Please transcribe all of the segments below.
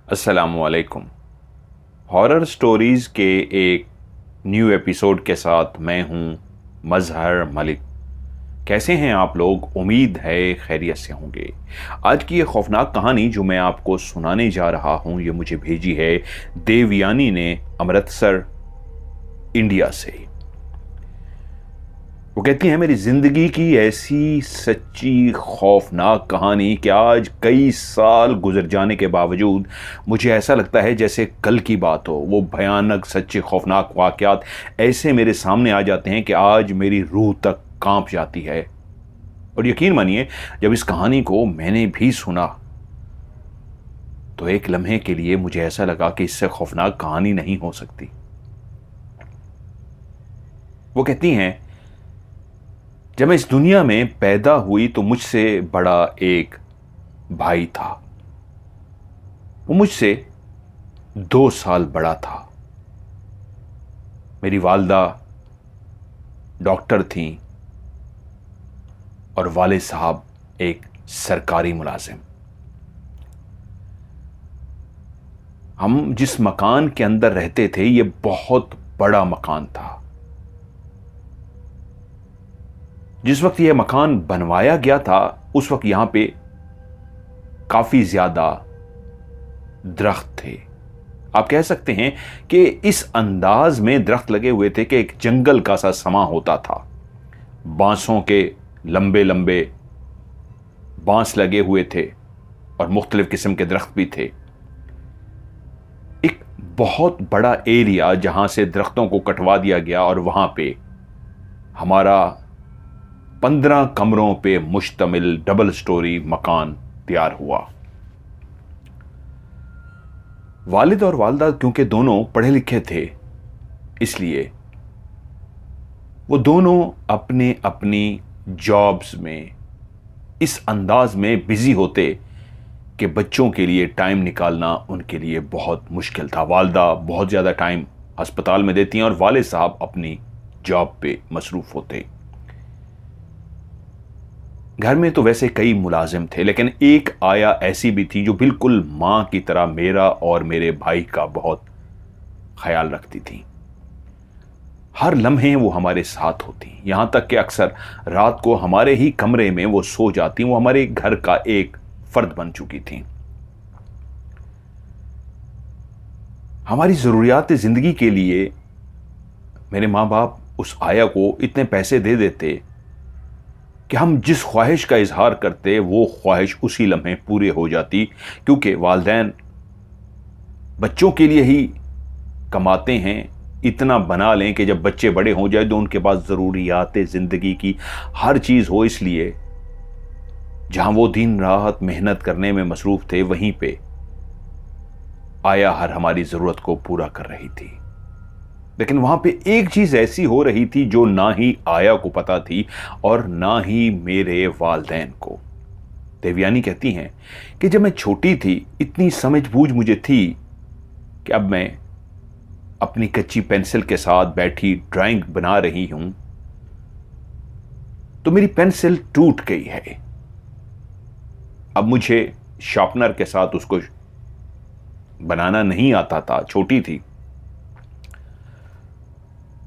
अस्सलामुअलैकुम। Horror stories के एक न्यू एपिसोड के साथ मैं हूं मज़हर मलिक। कैसे हैं आप लोग? उम्मीद है खैरियत से होंगे। आज की ये खौफनाक कहानी जो मैं आपको सुनाने जा रहा हूं, ये मुझे भेजी है देवयानी ने अमृतसर, इंडिया से। वो कहती हैं, मेरी ज़िंदगी की ऐसी सच्ची खौफनाक कहानी कि आज कई साल गुजर जाने के बावजूद मुझे ऐसा लगता है जैसे कल की बात हो। वो भयानक सच्चे खौफनाक वाक़यात ऐसे मेरे सामने आ जाते हैं कि आज मेरी रूह तक कांप जाती है। और यकीन मानिए, जब इस कहानी को मैंने भी सुना तो एक लम्हे के लिए मुझे ऐसा लगा कि इससे खौफनाक कहानी नहीं हो सकती। वो कहती हैं, जब मैं इस दुनिया में पैदा हुई तो मुझसे बड़ा एक भाई था। वो मुझसे 2 साल बड़ा था। मेरी वालदा डॉक्टर थीं और वाले साहब एक सरकारी मुलाजिम। हम जिस मकान के अंदर रहते थे, ये बहुत बड़ा मकान था। जिस वक्त यह मकान बनवाया गया था उस वक्त यहां पे काफी ज्यादा दरख्त थे। आप कह सकते हैं कि इस अंदाज में दरख्त लगे हुए थे कि एक जंगल का सा समा होता था। बांसों के लंबे लंबे बांस लगे हुए थे और मुख्तलिफ किस्म के दरख्त भी थे। एक बहुत बड़ा एरिया जहां से दरख्तों को कटवा दिया गया और वहां पे हमारा 15 कमरों पे मुश्तमिल डबल स्टोरी मकान तैयार हुआ। वालिद और वालदा क्योंकि दोनों पढ़े लिखे थे, इसलिए वो दोनों अपने अपनी जॉब्स में इस अंदाज में बिजी होते कि बच्चों के लिए टाइम निकालना उनके लिए बहुत मुश्किल था। वालदा बहुत ज़्यादा टाइम अस्पताल में देती हैं और वालिद साहब अपनी जॉब पे मसरूफ़ होते। घर में तो वैसे कई मुलाजिम थे, लेकिन एक आया ऐसी भी थी जो बिल्कुल मां की तरह मेरा और मेरे भाई का बहुत ख्याल रखती थी। हर लम्हे वो हमारे साथ होती, यहां तक कि अक्सर रात को हमारे ही कमरे में वो सो जाती। वो हमारे घर का एक फर्द बन चुकी थी। हमारी ज़रूरियात ज़िंदगी के लिए मेरे माँ बाप उस आया को इतने पैसे दे देते कि हम जिस ख्वाहिश का इजहार करते वो ख्वाहिश उसी लम्हे पूरे हो जाती, क्योंकि वालिदैन बच्चों के लिए ही कमाते हैं। इतना बना लें कि जब बच्चे बड़े हो जाए तो उनके पास ज़रूरियात ज़िंदगी की हर चीज़ हो। इसलिए जहां वो दिन रात मेहनत करने में मसरूफ़ थे, वहीं पे आया हर हमारी ज़रूरत को पूरा कर रही थी। लेकिन वहां पे एक चीज ऐसी हो रही थी जो ना ही आया को पता थी और ना ही मेरे वालिदैन को। देवयानी कहती हैं कि जब मैं छोटी थी, इतनी समझबूझ मुझे थी कि अब मैं अपनी कच्ची पेंसिल के साथ बैठी ड्राइंग बना रही हूं तो मेरी पेंसिल टूट गई है। अब मुझे शार्पनर के साथ उसको बनाना नहीं आता था, छोटी थी।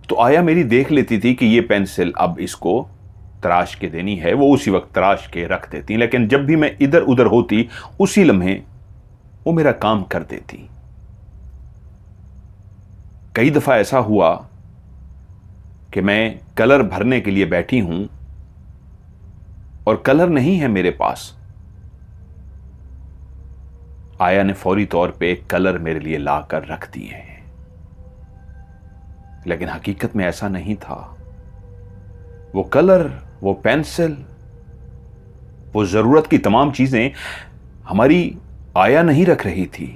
तो आया मेरी देख लेती थी कि ये पेंसिल अब इसको तराश के देनी है, वो उसी वक्त तराश के रख देती। लेकिन जब भी मैं इधर उधर होती, उसी लम्हे वो मेरा काम कर देती। कई दफा ऐसा हुआ कि मैं कलर भरने के लिए बैठी हूं और कलर नहीं है मेरे पास। आया ने फौरी तौर पे कलर मेरे लिए लाकर रख दिए हैं। लेकिन हकीकत में ऐसा नहीं था। वो कलर, वो पेंसिल, वो जरूरत की तमाम चीजें हमारी आया नहीं रख रही थी।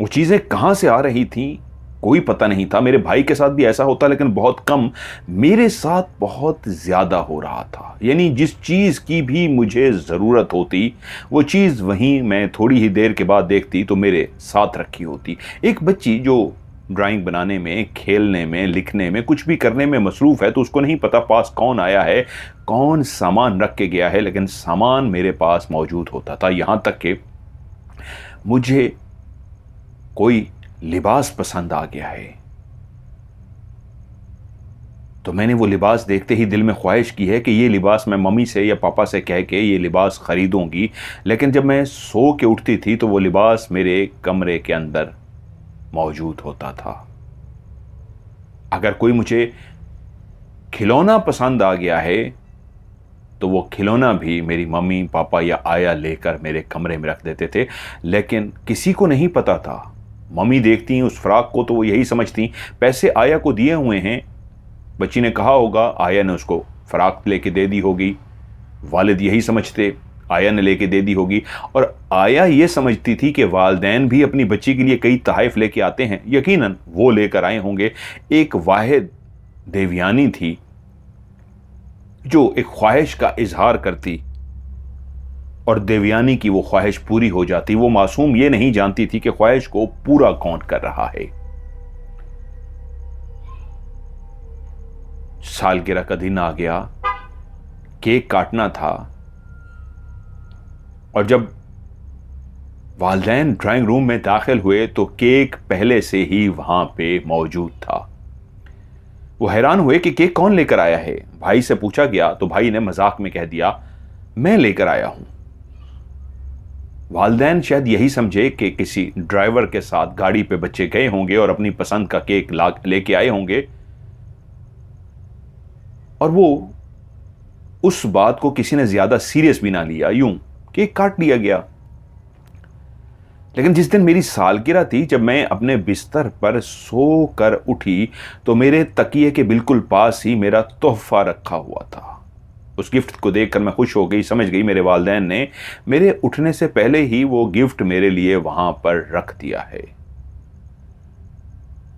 वो चीजें कहां से आ रही थी कोई पता नहीं था। मेरे भाई के साथ भी ऐसा होता, लेकिन बहुत कम। मेरे साथ बहुत ज्यादा हो रहा था। यानी जिस चीज की भी मुझे जरूरत होती, वो चीज वहीं मैं थोड़ी ही देर के बाद देखती तो मेरे साथ रखी होती। एक बच्ची जो ड्राइंग बनाने में, खेलने में, लिखने में, कुछ भी करने में मसरूफ़ है, तो उसको नहीं पता पास कौन आया है, कौन सामान रख के गया है, लेकिन सामान मेरे पास मौजूद होता था। यहाँ तक कि मुझे कोई लिबास पसंद आ गया है। तो मैंने वो लिबास देखते ही दिल में ख्वाहिश की है कि ये लिबास मैं मम्मी से या पापा से कह के ये लिबास ख़रीदूंगी। लेकिन जब मैं सो के उठती थी तो वो लिबास मेरे कमरे के अंदर मौजूद होता था। अगर कोई मुझे खिलौना पसंद आ गया है तो वो खिलौना भी मेरी मम्मी पापा या आया लेकर मेरे कमरे में रख देते थे। लेकिन किसी को नहीं पता था। मम्मी देखती उस फ्रॉक को तो वो यही समझती पैसे आया को दिए हुए हैं, बच्ची ने कहा होगा, आया ने उसको फ्रॉक लेके दे दी होगी। वालिद यही समझते, आया ने लेके दे दी होगी। और आया ये समझती थी कि वालिदैन भी अपनी बच्ची के लिए कई तोहफ़े लेके आते हैं, यकीनन वो लेकर आए होंगे। एक वाहिद देवयानी थी जो एक ख्वाहिश का इजहार करती और देवयानी की वो ख्वाहिश पूरी हो जाती। वो मासूम ये नहीं जानती थी कि ख्वाहिश को पूरा कौन कर रहा है। सालगिरह का दिन आ गया, केक काटना था और जब वालिदैन ड्राइंग रूम में दाखिल हुए तो केक पहले से ही वहां पे मौजूद था। वो हैरान हुए कि केक कौन लेकर आया है। भाई से पूछा गया तो भाई ने मजाक में कह दिया, मैं लेकर आया हूं। वालिदैन शायद यही समझे कि किसी ड्राइवर के साथ गाड़ी पे बच्चे गए होंगे और अपनी पसंद का केक लेके आए होंगे, और वो उस बात को किसी ने ज्यादा सीरियस भी ना लिया, यूं केक काट लिया गया। लेकिन जिस दिन मेरी सालगिरह थी, जब मैं अपने बिस्तर पर सो कर उठी तो मेरे तकिए के बिल्कुल पास ही मेरा तोहफा रखा हुआ था। उस गिफ्ट को देखकर मैं खुश हो गई, समझ गई मेरे वालिदैन ने मेरे उठने से पहले ही वो गिफ्ट मेरे लिए वहां पर रख दिया है।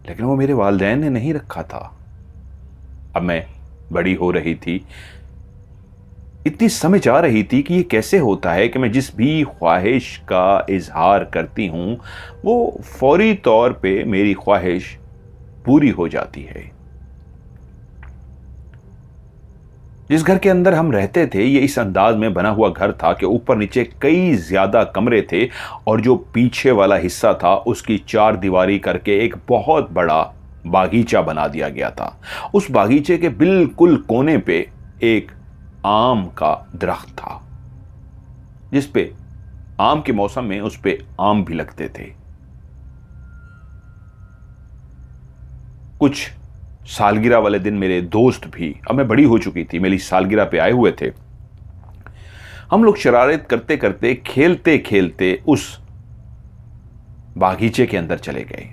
लेकिन वो मेरे वालिदैन ने नहीं रखा था। अब मैं बड़ी हो रही थी, इतनी समझ आ रही थी कि ये कैसे होता है कि मैं जिस भी ख्वाहिश का इजहार करती हूं वो फौरी तौर पे मेरी ख्वाहिश पूरी हो जाती है। जिस घर के अंदर हम रहते थे ये इस अंदाज में बना हुआ घर था कि ऊपर नीचे कई ज्यादा कमरे थे और जो पीछे वाला हिस्सा था उसकी चार दीवारी करके एक बहुत बड़ा बागीचा बना दिया गया था। उस बागीचे के बिल्कुल कोने पे एक आम का दरख्त था, जिस पे आम के मौसम में उस पे आम भी लगते थे। कुछ सालगिरह वाले दिन मेरे दोस्त भी, अब मैं बड़ी हो चुकी थी, मेरी सालगिरह पे आए हुए थे। हम लोग शरारत करते करते खेलते खेलते उस बागीचे के अंदर चले गए।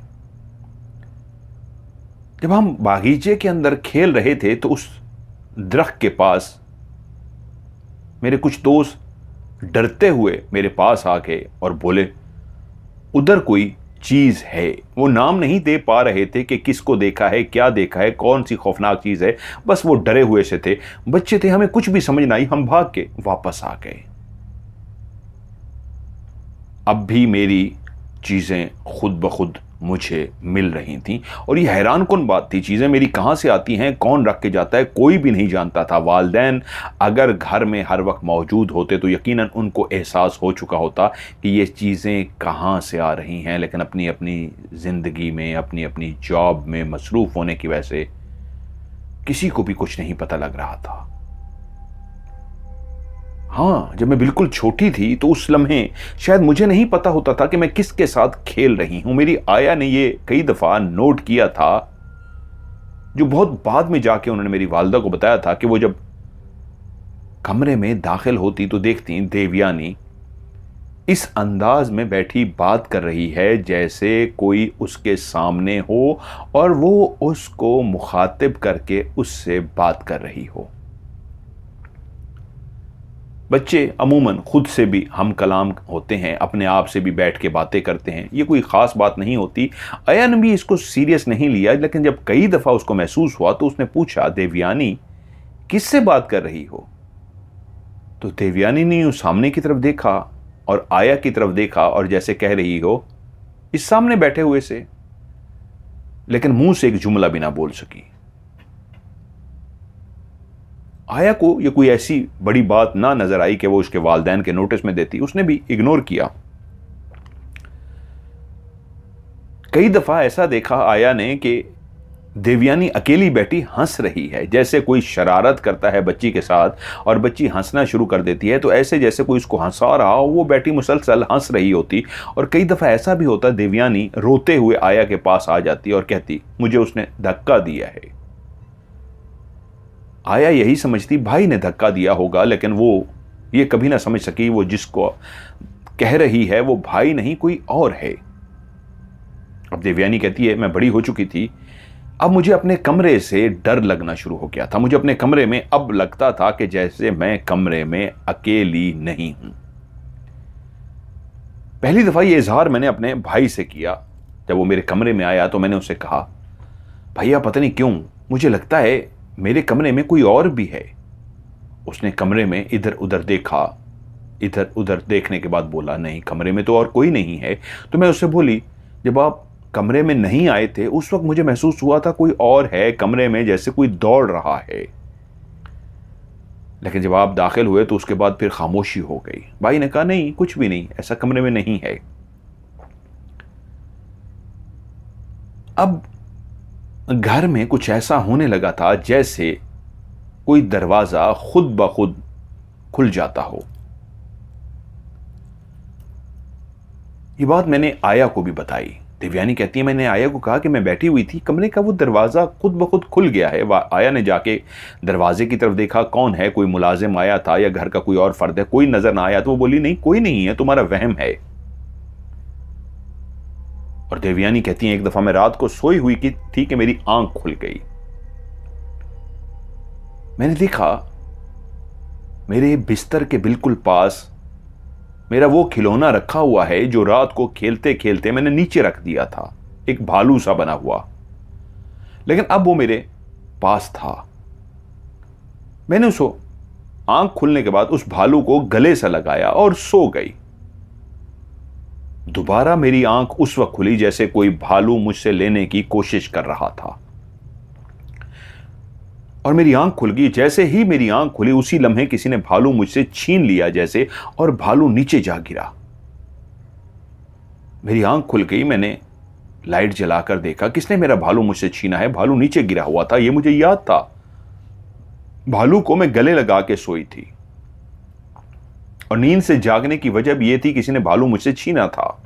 जब हम बागीचे के अंदर खेल रहे थे तो उस दरख्त के पास मेरे कुछ दोस्त डरते हुए मेरे पास आ गए और बोले, उधर कोई चीज है। वो नाम नहीं दे पा रहे थे कि किसको देखा है, क्या देखा है, कौन सी खौफनाक चीज है, बस वो डरे हुए से थे। बच्चे थे, हमें कुछ भी समझ ना आई, हम भाग के वापस आ गए। अब भी मेरी चीजें खुद ब खुद मुझे मिल रही थीं और ये हैरान कुन बात थी, चीज़ें मेरी कहाँ से आती हैं, कौन रख के जाता है, कोई भी नहीं जानता था। वालिदैन अगर घर में हर वक्त मौजूद होते तो यकीनन उनको एहसास हो चुका होता कि ये चीज़ें कहाँ से आ रही हैं, लेकिन अपनी अपनी ज़िंदगी में अपनी अपनी जॉब में मसरूफ़ होने की वजह से किसी को भी कुछ नहीं पता लग रहा था। हाँ, जब मैं बिल्कुल छोटी थी तो उस लम्हे शायद मुझे नहीं पता होता था कि मैं किसके साथ खेल रही हूं। मेरी आया ने ये कई दफा नोट किया था, जो बहुत बाद में जाके उन्होंने मेरी वालिदा को बताया था कि वो जब कमरे में दाखिल होती तो देखती देवयानी इस अंदाज में बैठी बात कर रही है जैसे कोई उसके सामने हो और वो उसको मुखातिब करके उससे बात कर रही हो। बच्चे अमूमन खुद से भी हम कलाम होते हैं, अपने आप से भी बैठ के बातें करते हैं, ये कोई ख़ास बात नहीं होती। आया ने भी इसको सीरियस नहीं लिया, लेकिन जब कई दफ़ा उसको महसूस हुआ तो उसने पूछा, देवयानी किससे बात कर रही हो? तो देवयानी ने यूं सामने की तरफ देखा और आया की तरफ देखा और जैसे कह रही हो इस सामने बैठे हुए से, लेकिन मुंह से एक जुमला भी ना बोल सकी। आया को ये कोई ऐसी बड़ी बात ना नजर आई कि वो उसके वालिदैन के नोटिस में देती, उसने भी इग्नोर किया। कई दफा ऐसा देखा आया ने कि देवयानी अकेली बैठी हंस रही है, जैसे कोई शरारत करता है बच्ची के साथ और बच्ची हंसना शुरू कर देती है, तो ऐसे जैसे कोई उसको हंसा रहा हो, वो बैठी मुसलसल हंस रही होती। और कई दफा ऐसा भी होता, देवयानी रोते हुए आया के पास आ जाती और कहती मुझे उसने धक्का दिया है। आया यही समझती भाई ने धक्का दिया होगा, लेकिन वो ये कभी ना समझ सकी वो जिसको कह रही है वो भाई नहीं कोई और है। अब देवयानी कहती है मैं बड़ी हो चुकी थी, अब मुझे अपने कमरे से डर लगना शुरू हो गया था। मुझे अपने कमरे में अब लगता था कि जैसे मैं कमरे में अकेली नहीं हूं। पहली दफा यह इजहार मैंने अपने भाई से किया। जब वो मेरे कमरे में आया तो मैंने उससे कहा भैया पता नहीं क्यों मुझे लगता है मेरे कमरे में कोई और भी है। उसने कमरे में इधर उधर देखा, इधर उधर देखने के बाद बोला नहीं कमरे में तो और कोई नहीं है। तो मैं उससे बोली जब आप कमरे में नहीं आए थे उस वक्त मुझे महसूस हुआ था कोई और है कमरे में, जैसे कोई दौड़ रहा है, लेकिन जब आप दाखिल हुए तो उसके बाद फिर खामोशी हो गई। भाई ने कहा नहीं कुछ भी नहीं, ऐसा कमरे में नहीं है। अब घर में कुछ ऐसा होने लगा था जैसे कोई दरवाजा खुद ब खुद खुल जाता हो। ये बात मैंने आया को भी बताई। देवयानी कहती है मैंने आया को कहा कि मैं बैठी हुई थी, कमरे का वो दरवाजा खुद ब खुद खुल गया है। आया ने जाके दरवाजे की तरफ देखा कौन है, कोई मुलाजिम आया था या घर का कोई और फर्द है, कोई नजर ना आया। तो वो बोली नहीं कोई नहीं है, तुम्हारा वहम है। और देवयानी कहती है एक दफा मैं रात को सोई हुई थी कि मेरी आंख खुल गई। मैंने देखा मेरे बिस्तर के बिल्कुल पास मेरा वो खिलौना रखा हुआ है जो रात को खेलते खेलते मैंने नीचे रख दिया था, एक भालू सा बना हुआ, लेकिन अब वो मेरे पास था। मैंने उसको आंख खुलने के बाद उस भालू को गले से लगाया और सो गई। दोबारा मेरी आंख उस वक्त खुली जैसे कोई भालू मुझसे लेने की कोशिश कर रहा था और मेरी आंख खुल गई। जैसे ही मेरी आंख खुली उसी लम्हे किसी ने भालू मुझसे छीन लिया जैसे, और भालू नीचे जा गिरा। मेरी आंख खुल गई, मैंने लाइट जलाकर देखा किसने मेरा भालू मुझसे छीना है। भालू नीचे गिरा हुआ था, यह मुझे याद था। भालू को मैं गले लगा के सोई थी और नींद से जागने की वजह भी यह थी किसी ने भालू मुझसे छीना था।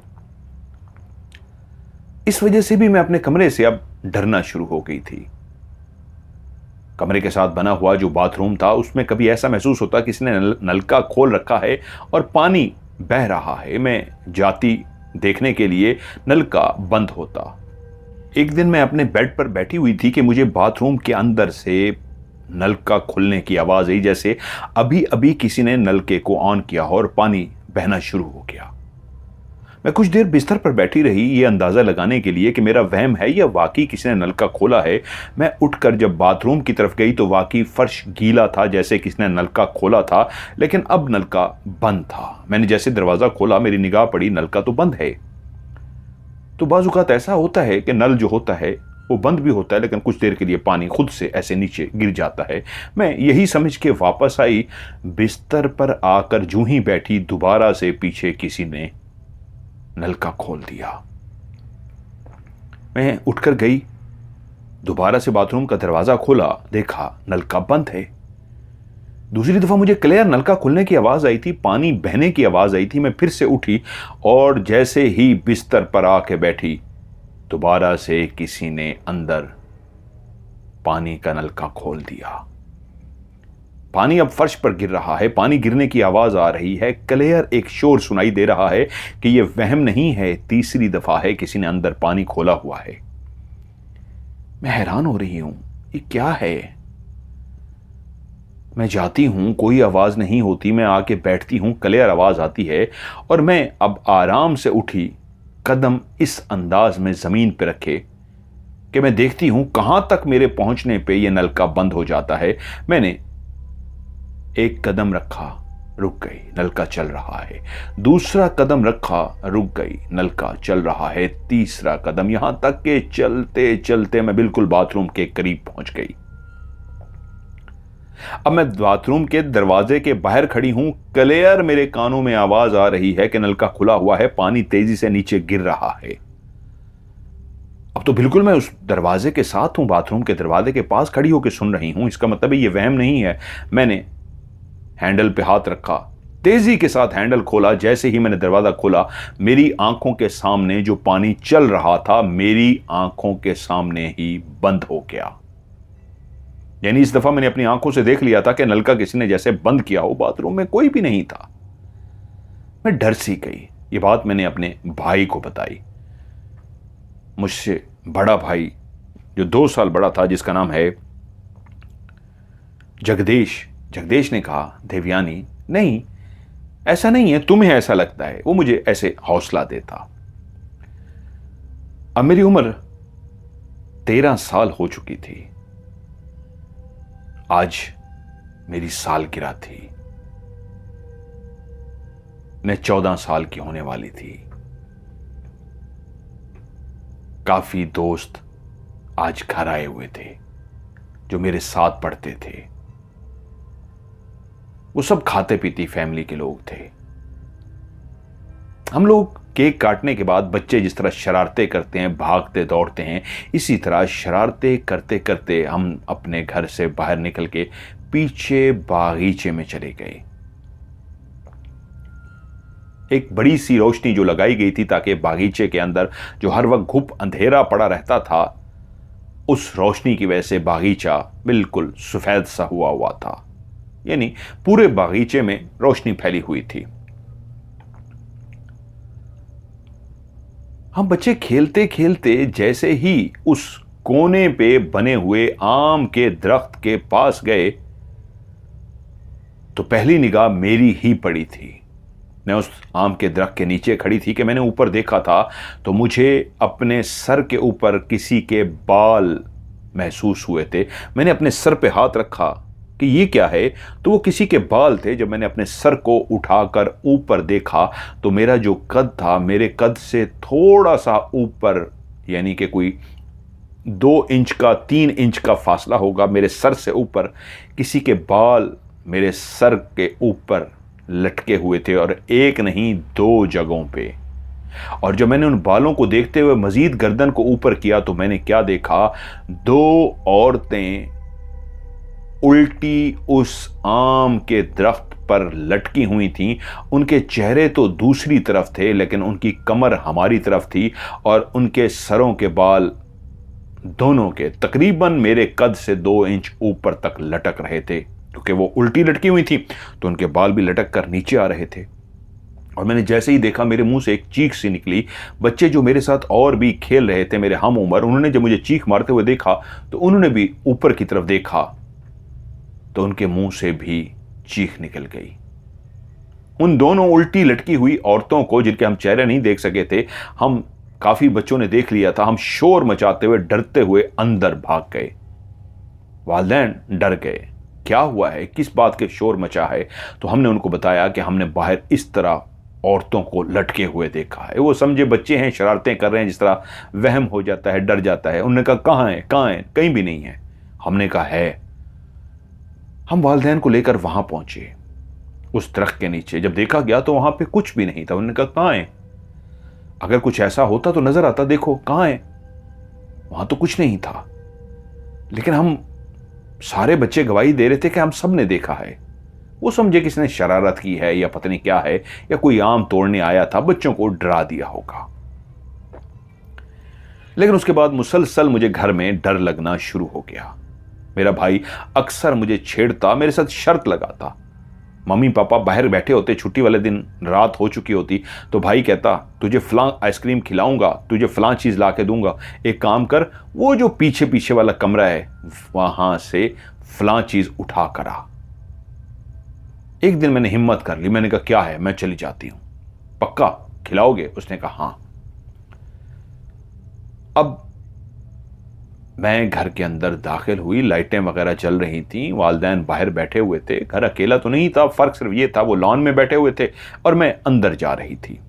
इस वजह से भी मैं अपने कमरे से अब डरना शुरू हो गई थी। कमरे के साथ बना हुआ जो बाथरूम था उसमें कभी ऐसा महसूस होता किसी ने नलका खोल रखा है और पानी बह रहा है। मैं जाती देखने के लिए नलका बंद होता। एक दिन मैं अपने बेड पर बैठी हुई थी कि मुझे बाथरूम के अंदर से नलका खुलने की आवाज आई, जैसे अभी अभी किसी ने नलके को ऑन किया हो और पानी बहना शुरू हो गया। मैं कुछ देर बिस्तर पर बैठी रही ये अंदाजा लगाने के लिए कि मेरा वहम है या वाकई किसी ने नलका खोला है। मैं उठकर जब बाथरूम की तरफ गई तो वाकई फर्श गीला था, जैसे किसी ने नलका खोला था, लेकिन अब नलका बंद था। मैंने जैसे दरवाजा खोला मेरी निगाह पड़ी नलका तो बंद है। तो बाज़ औक़ात ऐसा होता है कि नल जो होता है वो बंद भी होता है, लेकिन कुछ देर के लिए पानी खुद से ऐसे नीचे गिर जाता है। मैं यही समझ के वापस आई, बिस्तर पर आकर जूं ही बैठी दोबारा से पीछे किसी ने नलका खोल दिया। मैं उठकर गई, दोबारा से बाथरूम का दरवाजा खोला, देखा नलका बंद है। दूसरी दफा मुझे क्लियर नलका खुलने की आवाज आई थी, पानी बहने की आवाज आई थी। मैं फिर से उठी और जैसे ही बिस्तर पर आके बैठी दोबारा से किसी ने अंदर पानी का नलका खोल दिया। पानी अब फर्श पर गिर रहा है, पानी गिरने की आवाज आ रही है, क्लियर एक शोर सुनाई दे रहा है कि यह वहम नहीं है, तीसरी दफा है किसी ने अंदर पानी खोला हुआ है। मैं हैरान हो रही हूं, ये क्या है? मैं जाती हूं, कोई आवाज नहीं होती, मैं आके बैठती हूं, क्लियर आवाज आती है और मैं अब आराम से उठी, कदम इस अंदाज में जमीन पर रखे कि मैं देखती हूं कहां तक मेरे पहुंचने पे यह नलका बंद हो जाता है। मैंने एक कदम रखा, रुक गई, नलका चल रहा है। दूसरा कदम रखा, रुक गई, नलका चल रहा है। तीसरा कदम, यहां तक के चलते चलते मैं बिल्कुल बाथरूम के करीब पहुंच गई। अब मैं बाथरूम के दरवाजे के बाहर खड़ी हूं, क्लियर मेरे कानों में आवाज आ रही है कि नलका खुला हुआ है, पानी तेजी से नीचे गिर रहा है। अब तो बिल्कुल मैं उस दरवाजे के साथ हूं, बाथरूम के दरवाजे के पास खड़ी होकर सुन रही हूं। इसका मतलब ये वहम नहीं है। मैंने हैंडल पे हाथ रखा, तेजी के साथ हैंडल खोला। जैसे ही मैंने दरवाजा खोला, मेरी आंखों के सामने जो पानी चल रहा था, मेरी आंखों के सामने ही बंद हो गया। यानी इस दफा मैंने अपनी आंखों से देख लिया था कि नलका किसी ने जैसे बंद किया हो। बाथरूम में कोई भी नहीं था। मैं डर सी गई। ये बात मैंने अपने भाई को बताई। मुझसे बड़ा भाई जो 2 साल बड़ा था, जिसका नाम है जगदीश। जगदीश ने कहा, देवयानी नहीं, ऐसा नहीं है, तुम्हें ऐसा लगता है। वो मुझे ऐसे हौसला देता। अब मेरी उम्र 13 साल हो चुकी थी। आज मेरी सालगिरह थी। मैं 14 साल की होने वाली थी। काफी दोस्त आज घर आए हुए थे जो मेरे साथ पढ़ते थे। वो सब खाते पीती फैमिली के लोग थे। हम लोग केक काटने के बाद बच्चे जिस तरह शरारतें करते हैं, भागते दौड़ते हैं, इसी तरह शरारतें करते करते हम अपने घर से बाहर निकल के पीछे बागीचे में चले गए। एक बड़ी सी रोशनी जो लगाई गई थी ताकि बागीचे के अंदर जो हर वक्त घुप अंधेरा पड़ा रहता था, उस रोशनी की वजह से बागीचा बिल्कुल सफेद सा हुआ था। यानी पूरे बागीचे में रोशनी फैली हुई थी। हम बच्चे खेलते खेलते जैसे ही उस कोने पे बने हुए आम के दरख्त के पास गए तो पहली निगाह मेरी ही पड़ी थी। मैं उस आम के दरख्त के नीचे खड़ी थी कि मैंने ऊपर देखा था तो मुझे अपने सर के ऊपर किसी के बाल महसूस हुए थे। मैंने अपने सर पे हाथ रखा कि ये क्या है, तो वो किसी के बाल थे। जब मैंने अपने सर को उठाकर ऊपर देखा तो मेरा जो कद था, मेरे कद से थोड़ा सा ऊपर, यानी कि कोई 2 इंच का 3 इंच का फासला होगा, मेरे सर से ऊपर किसी के बाल मेरे सर के ऊपर लटके हुए थे, और एक नहीं 2 जगहों पे। और जब मैंने उन बालों को देखते हुए मजीद गर्दन को ऊपर किया तो मैंने क्या देखा, 2 औरतें उल्टी उस आम के दरख्त पर लटकी हुई थीं। उनके चेहरे तो दूसरी तरफ थे लेकिन उनकी कमर हमारी तरफ थी, और उनके सरों के बाल दोनों के तकरीबन मेरे कद से 2 इंच ऊपर तक लटक रहे थे। क्योंकि वो उल्टी लटकी हुई थी तो उनके बाल भी लटक कर नीचे आ रहे थे। और मैंने जैसे ही देखा, मेरे मुंह से एक चीख सी निकली। बच्चे जो मेरे साथ और भी खेल रहे थे, मेरे हम उम्र, उन्होंने जब मुझे चीख मारते हुए देखा तो उन्होंने भी ऊपर की तरफ देखा तो उनके मुंह से भी चीख निकल गई। उन दोनों उल्टी लटकी हुई औरतों को, जिनके हम चेहरे नहीं देख सके थे, हम काफी बच्चों ने देख लिया था। हम शोर मचाते हुए डरते हुए अंदर भाग गए। वालिदैन डर गए, क्या हुआ है, किस बात के शोर मचा है। तो हमने उनको बताया कि हमने बाहर इस तरह औरतों को लटके हुए देखा है। वो समझे बच्चे हैं, शरारतें कर रहे हैं, जिस तरह वहम हो जाता है, डर जाता है। उन्होंने कहा कहाँ है, कहाँ है, कहीं भी नहीं है। हमने कहा है। हम वालिदैन को लेकर वहां पहुंचे उस दरख्त के नीचे। जब देखा गया तो वहां पे कुछ भी नहीं था। उन्होंने कहा कहाँ है, अगर कुछ ऐसा होता तो नजर आता, देखो कहाँ है। वहां तो कुछ नहीं था, लेकिन हम सारे बच्चे गवाही दे रहे थे कि हम सब ने देखा है। वो समझे किसी ने शरारत की है या पता नहीं क्या है, या कोई आम तोड़ने आया था, बच्चों को डरा दिया होगा। लेकिन उसके बाद मुसलसल मुझे घर में डर लगना शुरू हो गया। मेरा भाई अक्सर मुझे छेड़ता, मेरे साथ शर्त लगाता। मम्मी पापा बाहर बैठे होते, छुट्टी वाले दिन रात हो चुकी होती, तो भाई कहता तुझे फलां आइसक्रीम खिलाऊंगा, तुझे फलां चीज ला के दूंगा, एक काम कर, वो जो पीछे पीछे वाला कमरा है वहां से फलां चीज उठा कर आ। एक दिन मैंने हिम्मत कर ली, मैंने कहा क्या है, मैं चली जाती हूं, पक्का खिलाओगे? उसने कहा हाँ। अब मैं घर के अंदर दाखिल हुई, लाइटें वगैरह चल रही थीं, वालिदैन बाहर बैठे हुए थे। घर अकेला तो नहीं था, फर्क सिर्फ ये था वो लॉन में बैठे हुए थे और मैं अंदर जा रही थी।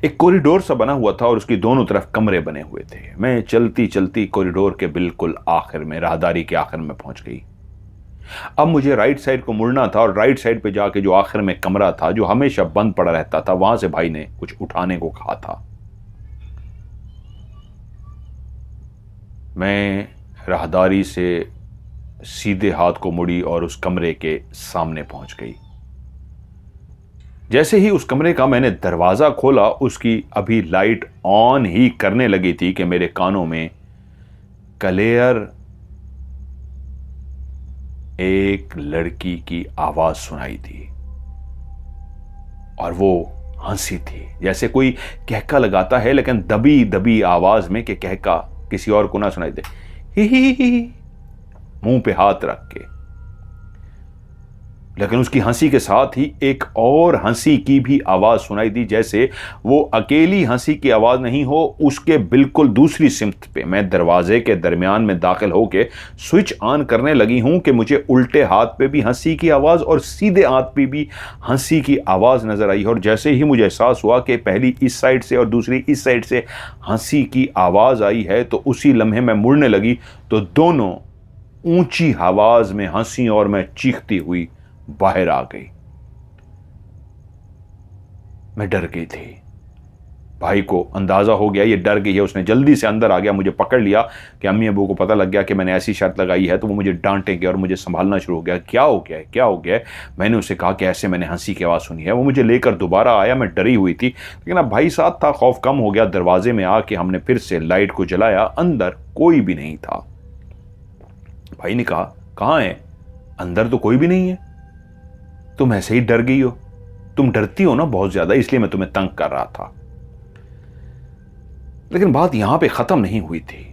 एक कॉरिडोर सा बना हुआ था और उसकी दोनों तरफ कमरे बने हुए थे। मैं चलती चलती कॉरिडोर के बिल्कुल आखिर में, राहदारी के आखिर में पहुंच गई। अब मुझे राइट साइड को मुड़ना था और राइट साइड पे जाके जो आखिर में कमरा था जो हमेशा बंद पड़ा रहता था, वहां से भाई ने कुछ उठाने को कहा था। मैं राहदारी से सीधे हाथ को मुड़ी और उस कमरे के सामने पहुंच गई। जैसे ही उस कमरे का मैंने दरवाजा खोला, उसकी अभी लाइट ऑन ही करने लगी थी कि मेरे कानों में क्लियर एक लड़की की आवाज सुनाई दी और वो हंसी थी, जैसे कोई कहका लगाता है लेकिन दबी दबी आवाज में, कि कहका किसी और को ना सुनाई दे। ही मुंह पे हाथ रख के। लेकिन उसकी हंसी के साथ ही एक और हंसी की भी आवाज सुनाई दी, जैसे वो अकेली हंसी की आवाज नहीं हो, उसके बिल्कुल दूसरी सिमत पे। मैं दरवाजे के दरमियान में दाखिल होके स्विच ऑन करने लगी हूं कि मुझे उल्टे हाथ पे भी हंसी की आवाज और सीधे हाथ पे भी हंसी की आवाज नजर आई। और जैसे ही मुझे एहसास हुआ कि पहली इस साइड से और दूसरी इस साइड से हंसी की आवाज आई है, तो उसी लम्हे मैं मुड़ने लगी तो दोनों ऊंची आवाज में हंसी और मैं चीखती हुई बाहर आ गई। मैं डर गई थी। भाई को अंदाजा हो गया ये डर गई है, उसने जल्दी से अंदर आ गया, मुझे पकड़ लिया कि अम्मी अबू को पता लग गया कि मैंने ऐसी शर्त लगाई है तो वो मुझे डांटेंगे, और मुझे संभालना शुरू हो गया। क्या हो गया है, क्या हो गया है? मैंने उसे कहा कि ऐसे मैंने हंसी की आवाज़ सुनी है। वो मुझे लेकर दोबारा आया। मैं डरी हुई थी, लेकिन अब भाई साथ था, खौफ कम हो गया। दरवाजे में आके हमने फिर से लाइट को जलाया। अंदर कोई भी नहीं था। भाई ने कहा, कहाँ है? अंदर तो कोई भी नहीं है। तुम ऐसे ही डर गई हो, तुम डरती हो ना बहुत ज्यादा, इसलिए मैं तुम्हें तंग कर रहा था। लेकिन बात यहां पे खत्म नहीं हुई थी।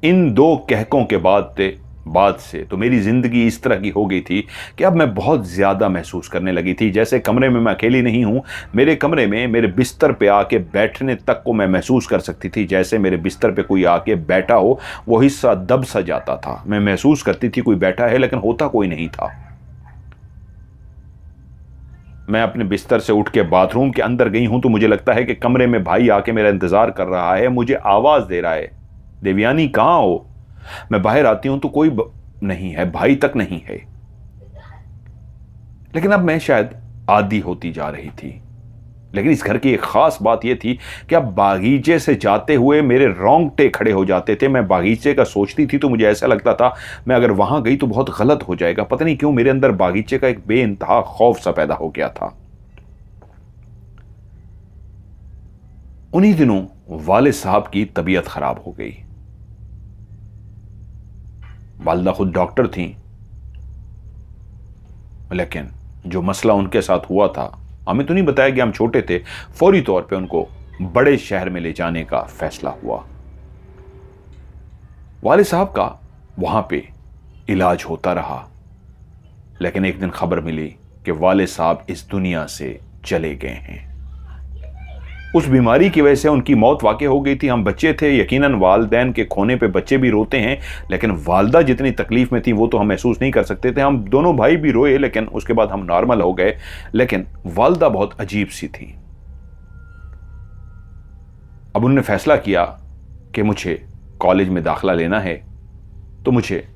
इन दो कहकों के बाद से तो मेरी जिंदगी इस तरह की हो गई थी कि अब मैं बहुत ज्यादा महसूस करने लगी थी जैसे कमरे में मैं अकेली नहीं हूं। मेरे कमरे में मेरे बिस्तर पे आके बैठने तक को मैं महसूस कर सकती थी, जैसे मेरे बिस्तर पे कोई आके बैठा हो। वो हिस्सा दब सा जाता था। मैं महसूस करती थी कोई बैठा है, लेकिन होता कोई नहीं था। मैं अपने बिस्तर से उठ के बाथरूम के अंदर गई हूं तो मुझे लगता है कि कमरे में भाई आके मेरा इंतजार कर रहा है, मुझे आवाज दे रहा है, देवयानी कहां हो? मैं बाहर आती हूं तो कोई नहीं है, भाई तक नहीं है। लेकिन अब मैं शायद आदी होती जा रही थी। लेकिन इस घर की एक खास बात यह थी कि अब बागीचे से जाते हुए मेरे रोंगटे खड़े हो जाते थे। मैं बागीचे का सोचती थी तो मुझे ऐसा लगता था मैं अगर वहां गई तो बहुत गलत हो जाएगा। पता नहीं क्यों मेरे अंदर बागीचे का एक बेइंतहा खौफ सा पैदा हो गया था। उन्हीं दिनों वालिद साहब की तबीयत खराब हो गई। वालिदा खुद डॉक्टर थी, लेकिन जो मसला उनके साथ हुआ था, हमें तो नहीं बताया कि हम छोटे थे। फौरी तौर पे उनको बड़े शहर में ले जाने का फैसला हुआ। वालिद साहब का वहां पे इलाज होता रहा, लेकिन एक दिन खबर मिली कि वालिद साहब इस दुनिया से चले गए हैं। उस बीमारी की वजह से उनकी मौत वाक़ई हो गई थी। हम बच्चे थे, यकीनन वालिदैन के खोने पे बच्चे भी रोते हैं, लेकिन वालिदा जितनी तकलीफ में थी वो तो हम महसूस नहीं कर सकते थे। हम दोनों भाई भी रोए, लेकिन उसके बाद हम नॉर्मल हो गए। लेकिन वालिदा बहुत अजीब सी थी। अब उन्होंने फैसला किया कि मुझे कॉलेज में दाखिला लेना है, तो मुझे,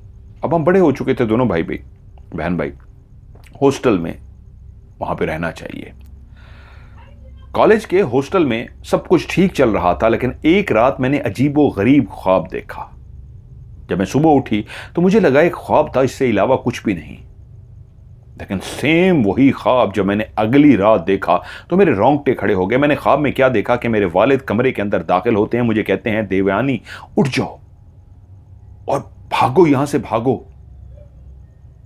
अब हम बड़े हो चुके थे दोनों भाई बहन भाई, हॉस्टल में वहां पे रहना चाहिए। कॉलेज के हॉस्टल में सब कुछ ठीक चल रहा था, लेकिन एक रात मैंने अजीबो गरीब ख्वाब देखा। जब मैं सुबह उठी तो मुझे लगा एक ख्वाब था, इससे अलावा कुछ भी नहीं। लेकिन सेम वही ख्वाब जब मैंने अगली रात देखा तो मेरे रोंगटे खड़े हो गए। मैंने ख्वाब में क्या देखा कि मेरे वालिद कमरे के अंदर दाखिल होते हैं, मुझे कहते हैं, देवयानी उठ जाओ और भागो, यहां से भागो,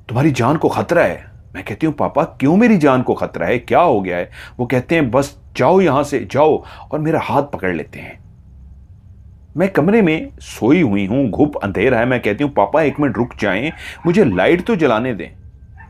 तुम्हारी जान को खतरा है। मैं कहती हूं, पापा क्यों मेरी जान को खतरा है, क्या हो गया है? वो कहते हैं, बस जाओ, यहां से जाओ, और मेरा हाथ पकड़ लेते हैं। मैं कमरे में सोई हुई हूं, घुप अंधेरा है। मैं कहती हूं, पापा एक मिनट रुक जाएं, मुझे लाइट तो जलाने दें।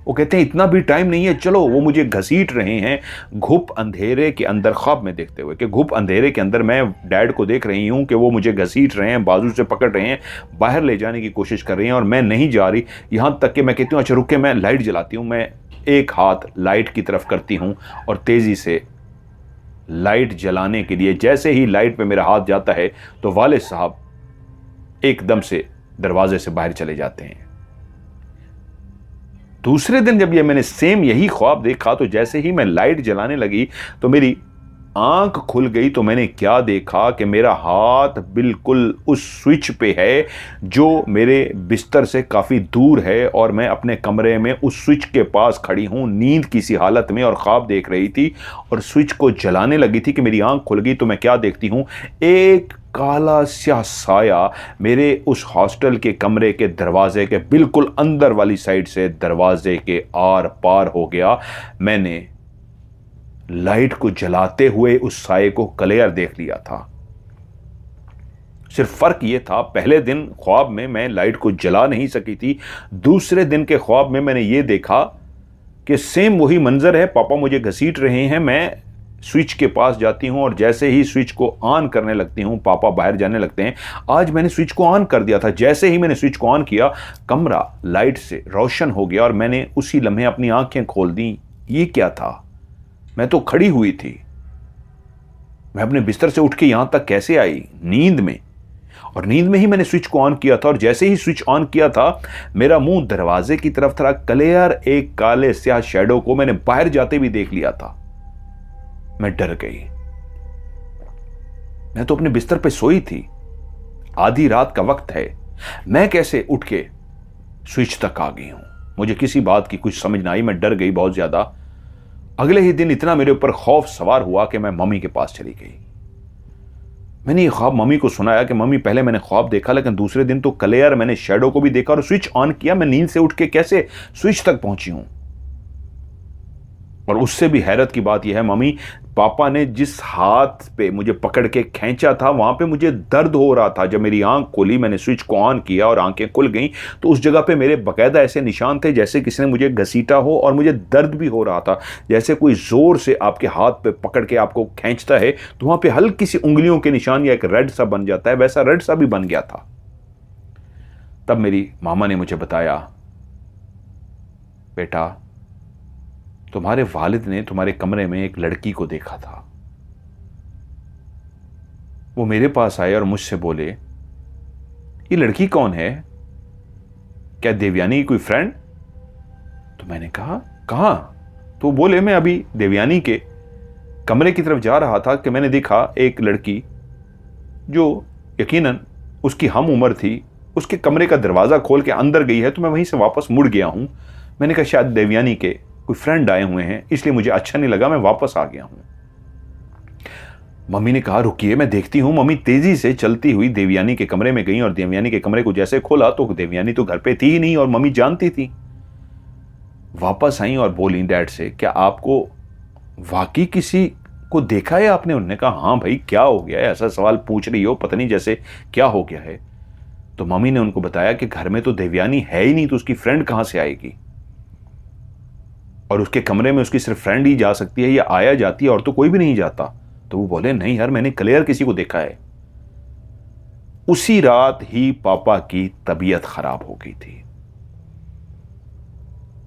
वो कहते हैं, इतना भी टाइम नहीं है, चलो। वो मुझे घसीट रहे हैं घुप अंधेरे के अंदर, ख्वाब में देखते हुए कि घुप अंधेरे के अंदर मैं डैड को देख रही हूं कि वो मुझे घसीट रहे हैं, बाजू से पकड़ रहे हैं, बाहर ले जाने की कोशिश कर रही हैं, और मैं नहीं जा रही। यहां तक कि मैं कहती हूं, अच्छा रुक के मैं लाइट जलाती हूं। मैं एक हाथ लाइट की तरफ करती हूं और तेजी से लाइट जलाने के लिए, जैसे ही लाइट पे मेरा हाथ जाता है तो वालिद साहब एकदम से दरवाजे से बाहर चले जाते हैं। दूसरे दिन जब ये मैंने सेम यही ख्वाब देखा तो जैसे ही मैं लाइट जलाने लगी तो मेरी आंख खुल गई तो मैंने क्या देखा कि मेरा हाथ बिल्कुल उस स्विच पे है जो मेरे बिस्तर से काफ़ी दूर है, और मैं अपने कमरे में उस स्विच के पास खड़ी हूँ नींद की सी हालत में, और ख्वाब देख रही थी और स्विच को जलाने लगी थी कि मेरी आंख खुल गई तो मैं क्या देखती हूँ, एक काला स्याह साया मेरे उस हॉस्टल के कमरे के दरवाजे के बिल्कुल अंदर वाली साइड से दरवाजे के आर पार हो गया। मैंने लाइट को जलाते हुए उस साये को क्लियर देख लिया था। सिर्फ फर्क यह था, पहले दिन ख्वाब में मैं लाइट को जला नहीं सकी थी, दूसरे दिन के ख्वाब में मैंने ये देखा कि सेम वही मंजर है, पापा मुझे घसीट रहे हैं, मैं स्विच के पास जाती हूं और जैसे ही स्विच को ऑन करने लगती हूं पापा बाहर जाने लगते हैं। आज मैंने स्विच को ऑन कर दिया था, जैसे ही मैंने स्विच को ऑन किया कमरा लाइट से रोशन हो गया और मैंने उसी लम्हे अपनी आंखें खोल दी। ये क्या था? मैं तो खड़ी हुई थी, मैं अपने बिस्तर से उठ के यहां तक कैसे आई? नींद में। और नींद में ही मैंने स्विच को ऑन किया था, और जैसे ही स्विच ऑन किया था मेरा मुंह दरवाजे की तरफ था, क्लियर एक काले स्याह शैडो को मैंने बाहर जाते भी देख लिया था। मैं डर गई। मैं तो अपने बिस्तर पे सोई थी, आधी रात का वक्त है, मैं कैसे उठ के स्विच तक आ गई हूं? मुझे किसी बात की कुछ समझ ना आई, मैं डर गई बहुत ज्यादा। अगले ही दिन इतना मेरे ऊपर खौफ सवार हुआ कि मैं मम्मी के पास चली गई। मैंने ये ख्वाब मम्मी को सुनाया कि मम्मी पहले मैंने ख्वाब देखा, लेकिन दूसरे दिन तो क्लियर मैंने शैडो को भी देखा और स्विच ऑन किया, मैं नींद से उठ के कैसे स्विच तक पहुंची हूं। और उससे भी हैरत की बात यह है मम्मी, पापा ने जिस हाथ पे मुझे पकड़ के खींचा था वहां पे मुझे दर्द हो रहा था। जब मेरी आंख खोली, मैंने स्विच को ऑन किया और आंखें खुल गईं, तो उस जगह पे मेरे बकायदा ऐसे निशान थे जैसे किसी ने मुझे घसीटा हो, और मुझे दर्द भी हो रहा था, जैसे कोई जोर से आपके हाथ पे पकड़ के आपको खींचता है तो वहां पे हल्की सी उंगलियों के निशान या एक रेड सा बन जाता है, वैसा रेड सा भी बन गया था। तब मेरी मामा ने मुझे बताया, बेटा तुम्हारे वालिद ने तुम्हारे कमरे में एक लड़की को देखा था। वो मेरे पास आए और मुझसे बोले, ये लड़की कौन है? क्या देवयानी की कोई फ्रेंड? तो मैंने कहा कहां? तो बोले, मैं अभी देवयानी के कमरे की तरफ जा रहा था कि मैंने देखा एक लड़की जो यकीनन उसकी हम उम्र थी, उसके कमरे का दरवाजा खोल के अंदर गई है, तो मैं वहीं से वापस मुड़ गया हूं। मैंने कहा शायद देवयानी के कोई फ्रेंड आए हुए हैं, इसलिए मुझे अच्छा नहीं लगा, मैं वापस आ गया हूं। मम्मी ने कहा रुकिए मैं देखती हूं। मम्मी तेजी से चलती हुई देवयानी के कमरे में गई और देवयानी के कमरे को जैसे खोला तो देवयानी तो घर पे थी ही नहीं, और मम्मी जानती थी। वापस आई और बोली डैड से, क्या आपको वाकई किसी को देखा है आपने? उन्होंने कहा हाँ भाई, क्या हो गया है? ऐसा सवाल पूछ रही हो, पता नहीं जैसे क्या हो गया है। तो मम्मी ने उनको बताया कि घर में तो देवयानी है ही नहीं, तो उसकी फ्रेंड कहां से आएगी, और उसके कमरे में उसकी सिर्फ फ्रेंड ही जा सकती है, या आया जाती है और तो कोई भी नहीं जाता। तो वो बोले नहीं यार, मैंने क्लियर किसी को देखा है। उसी रात ही पापा की तबीयत खराब हो गई थी।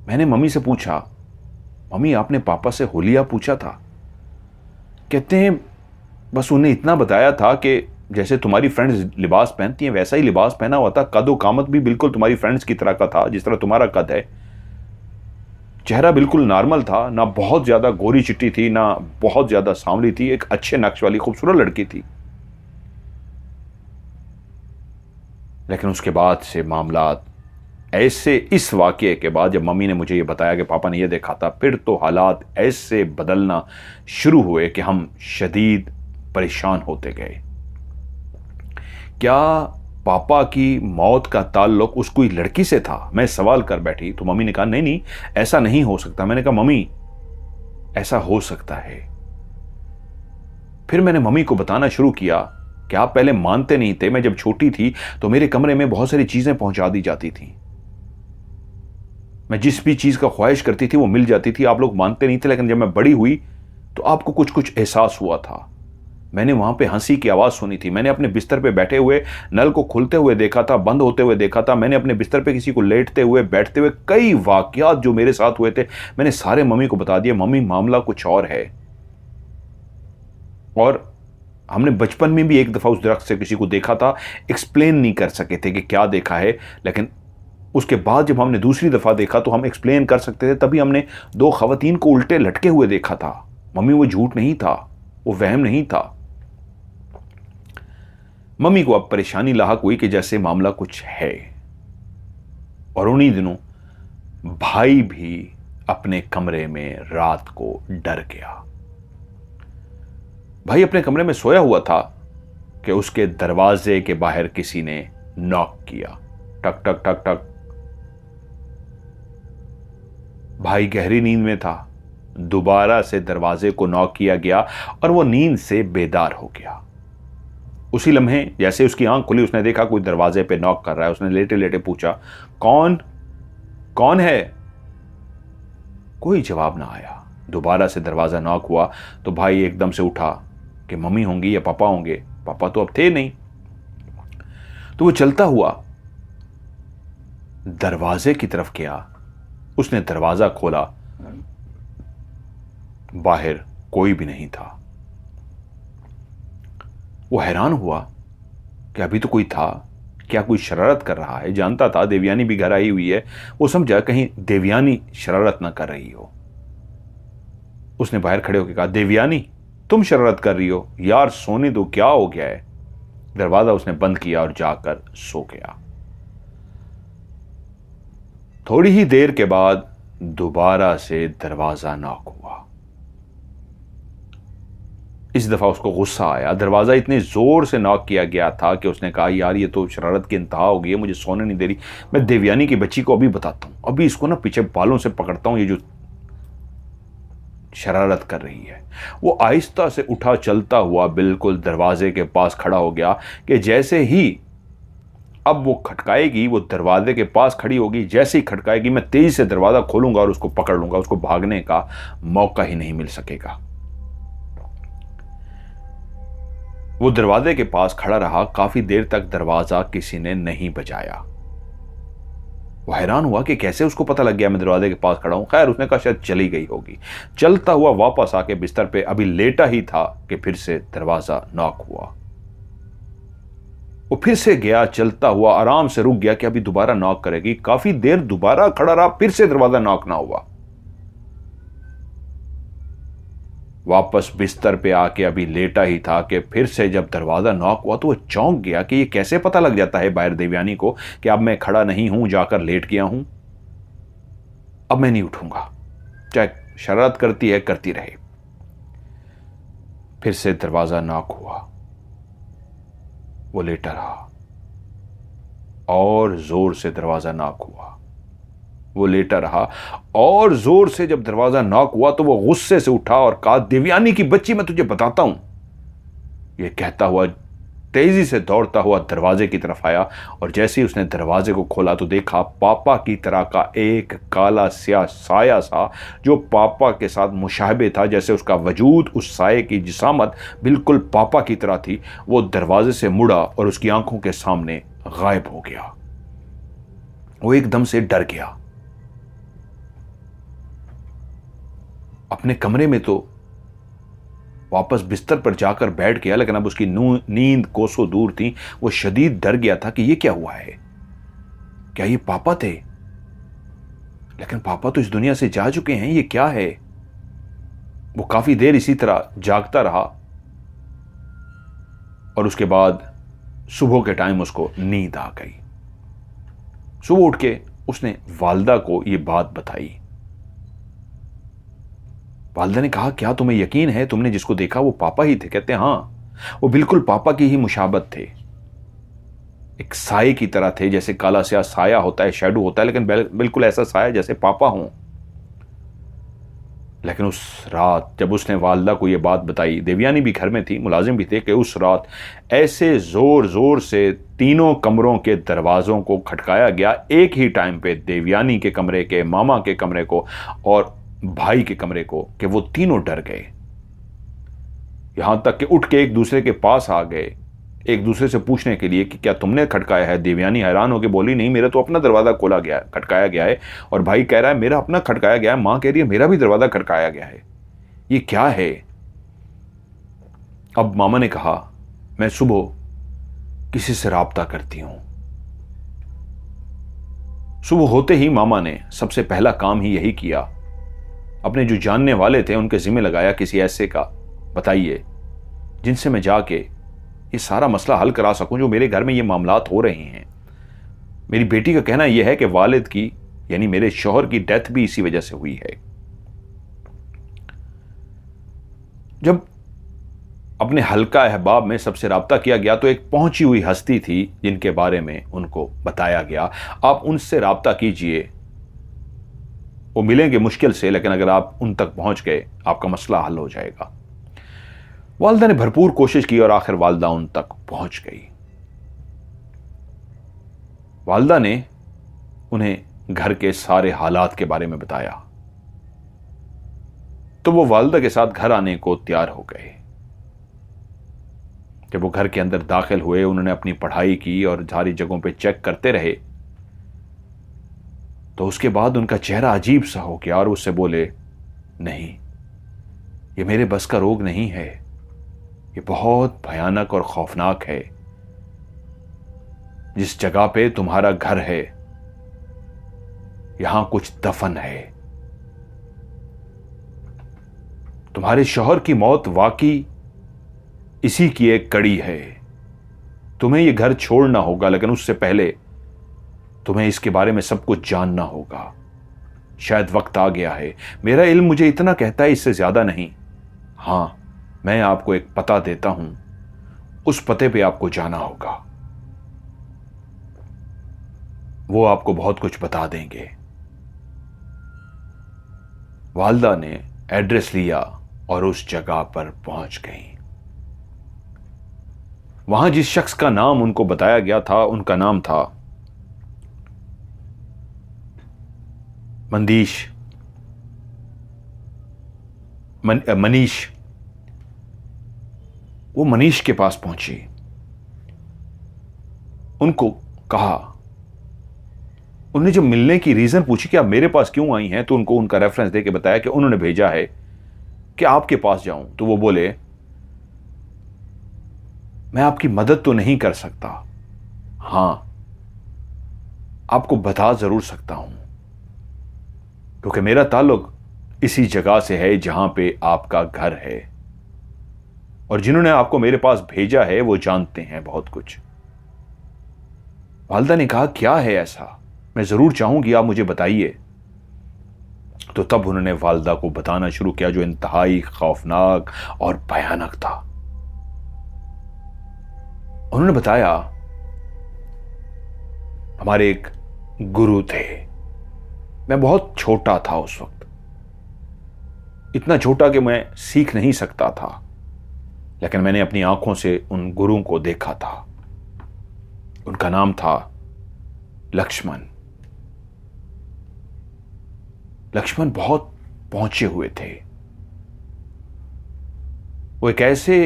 मैंने मम्मी से पूछा, मम्मी आपने पापा से होलिया पूछा था? कहते हैं बस उन्हें इतना बताया था कि जैसे तुम्हारी फ्रेंड्स लिबास पहनती हैं वैसा ही लिबास पहना हुआ था, कद कामत भी बिल्कुल तुम्हारी फ्रेंड्स की तरह का था जिस तरह तुम्हारा कद है, चेहरा बिल्कुल नॉर्मल था, ना बहुत ज्यादा गोरी चिट्टी थी ना बहुत ज्यादा सांवली थी, एक अच्छे नक्श वाली खूबसूरत लड़की थी। लेकिन उसके बाद से मामलात ऐसे, इस वाकये के बाद जब मम्मी ने मुझे ये बताया कि पापा ने ये देखा था, फिर तो हालात ऐसे बदलना शुरू हुए कि हम शदीद परेशान होते गए। क्या पापा की मौत का ताल्लुक उस कोई लड़की से था? मैं सवाल कर बैठी तो मम्मी ने कहा नहीं नहीं, ऐसा नहीं हो सकता। मैंने कहा मम्मी ऐसा हो सकता है। फिर मैंने मम्मी को बताना शुरू किया कि आप पहले मानते नहीं थे, मैं जब छोटी थी तो मेरे कमरे में बहुत सारी चीजें पहुंचा दी जाती थी, मैं जिस भी चीज का ख्वाहिश करती थी वो मिल जाती थी, आप लोग मानते नहीं थे। लेकिन जब मैं बड़ी हुई तो आपको कुछ कुछ एहसास हुआ था। मैंने वहां पे हंसी की आवाज सुनी थी, मैंने अपने बिस्तर पे बैठे हुए नल को खुलते हुए देखा था, बंद होते हुए देखा था, मैंने अपने बिस्तर पे किसी को लेटते हुए बैठते हुए, कई वाकयात जो मेरे साथ हुए थे मैंने सारे मम्मी को बता दिए। मम्मी मामला कुछ और है। और हमने बचपन में भी एक दफा उस दरख्त से किसी को देखा था, एक्सप्लेन नहीं कर सके थे कि क्या देखा है, लेकिन उसके बाद जब हमने दूसरी दफा देखा तो हम एक्सप्लेन कर सकते थे। तभी हमने दो खवातीन को उल्टे लटके हुए देखा था। मम्मी वो झूठ नहीं था, वो वहम नहीं था। मम्मी को अब परेशानी लाहक हुई कि जैसे मामला कुछ है, और उन्हीं दिनों भाई भी अपने कमरे में रात को डर गया। भाई अपने कमरे में सोया हुआ था कि उसके दरवाजे के बाहर किसी ने नॉक किया। टक टक टक टक। भाई गहरी नींद में था। दोबारा से दरवाजे को नॉक किया गया और वो नींद से बेदार हो गया। उसी लम्हे जैसे उसकी आंख खुली, उसने देखा कोई दरवाजे पे नॉक कर रहा है। उसने लेटे लेटे पूछा, कौन कौन है? कोई जवाब ना आया। दोबारा से दरवाजा नॉक हुआ तो भाई एकदम से उठा कि मम्मी होंगी या पापा होंगे। पापा तो अब थे नहीं। तो वो चलता हुआ दरवाजे की तरफ गया। उसने दरवाजा खोला, बाहर कोई भी नहीं था। वो हैरान हुआ कि अभी तो कोई था, क्या कोई शरारत कर रहा है? जानता था देवयानी भी घर आई हुई है। वो समझा कहीं देवयानी शरारत ना कर रही हो। उसने बाहर खड़े होकर कहा, देवयानी तुम शरारत कर रही हो? यार सोने दो, क्या हो गया है? दरवाजा उसने बंद किया और जाकर सो गया। थोड़ी ही देर के बाद दोबारा से दरवाजा नॉक हुआ। इस दफा उसको गुस्सा आया। दरवाजा इतने जोर से नॉक किया गया था कि उसने कहा, यार ये तो शरारत की इंतहा हो गई है, मुझे सोने नहीं दे रही। मैं देवयानी की बच्ची को अभी बताता हूं, अभी इसको ना पीछे बालों से पकड़ता हूं, ये जो शरारत कर रही है। वो आहिस्ता से उठा, चलता हुआ बिल्कुल दरवाजे के पास खड़ा हो गया कि जैसे ही अब वो खटकाएगी, वो दरवाजे के पास खड़ी होगी, जैसे ही खटकाएगी मैं तेजी से दरवाजा खोलूंगा और उसको पकड़ लूंगा। उसको भागने का मौका ही नहीं मिल सकेगा। वो दरवाजे के पास खड़ा रहा। काफी देर तक दरवाजा किसी ने नहीं बजाया। वो हैरान हुआ कि कैसे उसको पता लग गया मैं दरवाजे के पास खड़ा हूं। खैर उसने कहा शायद चली गई होगी। चलता हुआ वापस आके बिस्तर पे अभी लेटा ही था कि फिर से दरवाजा नॉक हुआ। वो फिर से गया, चलता हुआ आराम से रुक गया कि अभी दोबारा नॉक करेगी। काफी देर दोबारा खड़ा रहा, फिर से दरवाजा नॉक ना हुआ। वापस बिस्तर पे आके अभी लेटा ही था कि फिर से जब दरवाजा नॉक हुआ तो वो चौंक गया कि ये कैसे पता लग जाता है बाहर देवयानी को कि अब मैं खड़ा नहीं हूं, जाकर लेट गया हूं। अब मैं नहीं उठूंगा, चाहे शरारत करती है करती रहे। फिर से दरवाजा नॉक हुआ। वो लेटा रहा और जोर से दरवाजा नॉक हुआ। वो लेटा रहा और जोर से जब दरवाजा नॉक हुआ तो वो गुस्से से उठा और कहा, देवयानी की बच्ची मैं तुझे बताता हूं। ये कहता हुआ तेजी से दौड़ता हुआ दरवाजे की तरफ आया और जैसे ही उसने दरवाजे को खोला तो देखा पापा की तरह का एक काला स्याह साया सा, जो पापा के साथ मुशाहबे था। जैसे उसका वजूद, उस साये की जिसामत बिल्कुल पापा की तरह थी। वो दरवाजे से मुड़ा और उसकी आंखों के सामने गायब हो गया। वो एकदम से डर गया। अपने कमरे में तो वापस बिस्तर पर जाकर बैठ गया, लेकिन अब उसकी नींद कोसों दूर थी। वो शदीद डर गया था कि ये क्या हुआ है, क्या ये पापा थे? लेकिन पापा तो इस दुनिया से जा चुके हैं, ये क्या है? वो काफी देर इसी तरह जागता रहा और उसके बाद सुबह के टाइम उसको नींद आ गई। सुबह उठ के उसने वालिदा को ये बात बताई। वालिदा ने कहा, क्या तुम्हें यकीन है तुमने जिसको देखा वो पापा ही थे? कहते हैं हाँ, वो बिल्कुल पापा की ही मुशाबत थे। एक साये की तरह थे, जैसे काला स्याह साया होता है, शैडो होता है, लेकिन बिल्कुल ऐसा साया जैसे पापा हों। लेकिन उस रात जब उसने वालिदा को ये बात बताई, देवयानी भी घर में थी, मुलाजिम भी थे, कि उस रात ऐसे जोर जोर से तीनों कमरों के दरवाजों को खटकाया गया एक ही टाइम पे, देवयानी के कमरे के, मामा के कमरे को और भाई के कमरे को, कि वो तीनों डर गए। यहां तक कि उठ के एक दूसरे के पास आ गए, एक दूसरे से पूछने के लिए कि क्या तुमने खटकाया है? देवयानी हैरान होकर बोली, नहीं, मेरा तो अपना दरवाजा खोला गया, खटकाया गया है। और भाई कह रहा है मेरा अपना खटकाया गया है। मां कह रही है मेरा भी दरवाजा खटकाया गया है। ये क्या है? अब मामा ने कहा, मैं सुबह किसी से राब्ता करती हूं। सुबह होते ही मामा ने सबसे पहला काम ही यही किया। अपने जो जानने वाले थे उनके जिम्मे लगाया किसी ऐसे का, बताइए जिनसे मैं जाके ये सारा मसला हल करा सकूं, जो मेरे घर में ये मामलात हो रहे हैं। मेरी बेटी का कहना यह है कि वालिद की यानी मेरे शौहर की डेथ भी इसी वजह से हुई है। जब अपने हल्का अहबाब में सबसे राब्ता किया गया तो एक पहुंची हुई हस्ती थी जिनके बारे में उनको बताया गया, आप उनसे राब्ता कीजिए, वो मिलेंगे मुश्किल से, लेकिन अगर आप उन तक पहुंच गए आपका मसला हल हो जाएगा। वालिदा ने भरपूर कोशिश की और आखिर वालिदा उन तक पहुंच गई। वालिदा ने उन्हें घर के सारे हालात के बारे में बताया तो वो वालिदा के साथ घर आने को तैयार हो गए। जब वो घर के अंदर दाखिल हुए, उन्होंने अपनी पढ़ाई की और सारी जगहों पे चेक करते रहे, तो उसके बाद उनका चेहरा अजीब सा हो गया और उससे बोले, नहीं, ये मेरे बस का रोग नहीं है, ये बहुत भयानक और खौफनाक है। जिस जगह पे तुम्हारा घर है यहां कुछ दफन है। तुम्हारे शौहर की मौत वाकई इसी की एक कड़ी है। तुम्हें यह घर छोड़ना होगा, लेकिन उससे पहले तुम्हें इसके बारे में सब कुछ जानना होगा। शायद वक्त आ गया है। मेरा इल्म मुझे इतना कहता है, इससे ज्यादा नहीं। हां, मैं आपको एक पता देता हूं, उस पते पे आपको जाना होगा। वो आपको बहुत कुछ बता देंगे। वालिदा ने एड्रेस लिया और उस जगह पर पहुंच गई। वहां जिस शख्स का नाम उनको बताया गया था, उनका नाम था मनीष। वो मनीष के पास पहुंची, उनको कहा, उन्होंने जब मिलने की रीजन पूछी कि आप मेरे पास क्यों आई हैं, तो उनको उनका रेफरेंस देके बताया कि उन्होंने भेजा है कि आपके पास जाऊं। तो वो बोले, मैं आपकी मदद तो नहीं कर सकता, हां आपको बता जरूर सकता हूं, क्योंकि मेरा ताल्लुक इसी जगह से है जहां पे आपका घर है, और जिन्होंने आपको मेरे पास भेजा है वो जानते हैं बहुत कुछ। वालिदा ने कहा, क्या है ऐसा, मैं जरूर चाहूंगी आप मुझे बताइए। तो तब उन्होंने वालिदा को बताना शुरू किया जो इंतहाई खौफनाक और भयानक था। उन्होंने बताया, हमारे एक गुरु थे, मैं बहुत छोटा था उस वक्त, इतना छोटा कि मैं सीख नहीं सकता था, लेकिन मैंने अपनी आंखों से उन गुरु को देखा था। उनका नाम था लक्ष्मण। लक्ष्मण बहुत पहुंचे हुए थे। वो एक ऐसे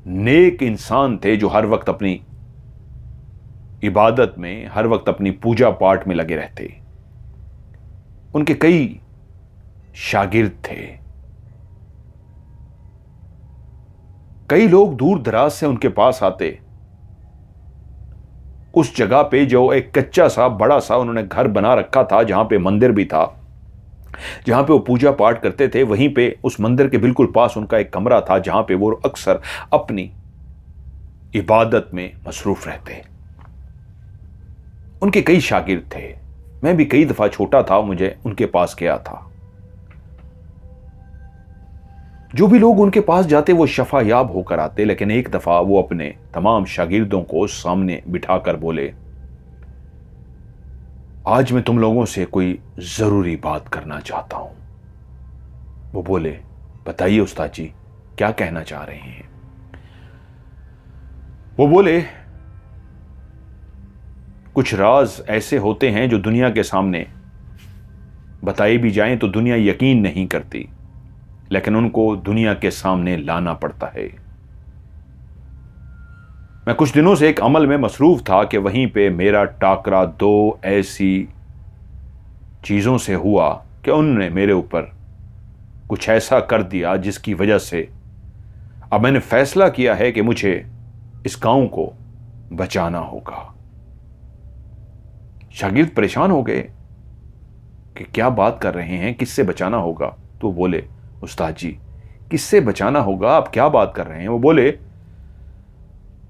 नेक इंसान थे जो हर वक्त अपनी इबादत में, हर वक्त अपनी पूजा पाठ में लगे रहते। उनके कई शागिर्द थे। कई लोग दूर दराज से उनके पास आते। उस जगह पे जो एक कच्चा सा बड़ा सा उन्होंने घर बना रखा था, जहां पे मंदिर भी था, जहां पे वो पूजा पाठ करते थे, वहीं पे उस मंदिर के बिल्कुल पास उनका एक कमरा था जहां पे वो अक्सर अपनी इबादत में मसरूफ रहते। उनके कई शागिर्द थे। मैं भी कई दफा छोटा था, मुझे उनके पास गया था। जो भी लोग उनके पास जाते वो शफायाब होकर आते, लेकिन एक दफा वो अपने तमाम शागिर्दों को सामने बिठाकर बोले, आज मैं तुम लोगों से कोई जरूरी बात करना चाहता हूं। वो बोले, बताइए उस्ताद जी, क्या कहना चाह रहे हैं। वो बोले, कुछ राज ऐसे होते हैं जो दुनिया के सामने बताए भी जाएं तो दुनिया यकीन नहीं करती, लेकिन उनको दुनिया के सामने लाना पड़ता है। मैं कुछ दिनों से एक अमल में मसरूफ था कि वहीं पे मेरा टाकरा दो ऐसी चीजों से हुआ कि उन्होंने मेरे ऊपर कुछ ऐसा कर दिया जिसकी वजह से अब मैंने फैसला किया है कि मुझे इस गांव को बचाना होगा। शागिर्द परेशान हो गए कि क्या बात कर रहे हैं, किससे बचाना होगा। तो बोले, उस्ताद जी, किससे बचाना होगा? आप क्या बात कर रहे हैं? वो बोले,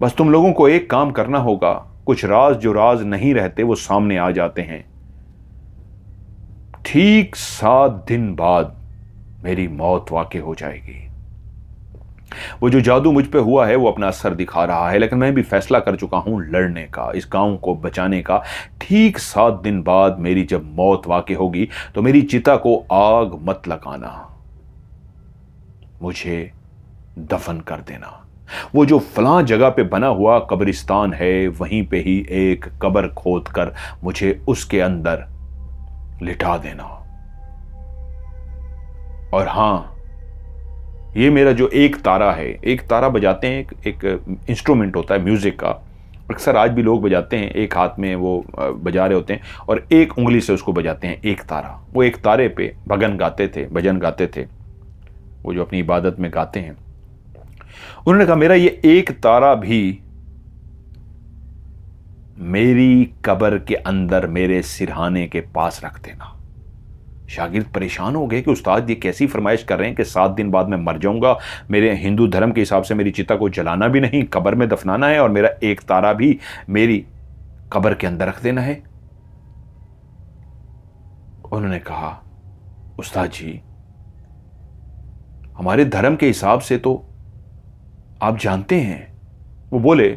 बस तुम लोगों को एक काम करना होगा, कुछ राज जो राज नहीं रहते वो सामने आ जाते हैं। ठीक 7 दिन बाद मेरी मौत वाक़ई हो जाएगी। वो जो जादू मुझ पे हुआ है वो अपना असर दिखा रहा है, लेकिन मैं भी फैसला कर चुका हूं लड़ने का, इस गांव को बचाने का। ठीक 7 दिन बाद मेरी जब मौत वाक़ई होगी तो मेरी चिता को आग मत लगाना, मुझे दफन कर देना। वो जो फलां जगह पे बना हुआ कब्रिस्तान है वहीं पे ही एक कब्र खोद कर मुझे उसके अंदर लिटा देना। और हां, ये मेरा जो एक तारा है, एक तारा बजाते हैं, एक इंस्ट्रूमेंट होता है म्यूजिक का, अक्सर आज भी लोग बजाते हैं, एक हाथ में वो बजा रहे होते हैं और एक उंगली से उसको बजाते हैं, एक तारा। वो एक तारे पे भजन गाते थे, वो जो अपनी इबादत में गाते हैं। उन्होंने कहा मेरा ये एक तारा भी मेरी कब्र के अंदर मेरे सिरहाने के पास रख देना। शागिर्द परेशान हो गए कि उस्ताद ये कैसी फरमाइश कर रहे हैं कि 7 दिन बाद मैं मर जाऊंगा, मेरे हिंदू धर्म के हिसाब से मेरी चिता को जलाना भी नहीं, कब्र में दफनाना है, और मेरा एक तारा भी मेरी कब्र के अंदर रख देना है। उन्होंने कहा उस्ताद जी, हमारे धर्म के हिसाब से तो आप जानते हैं। वो बोले,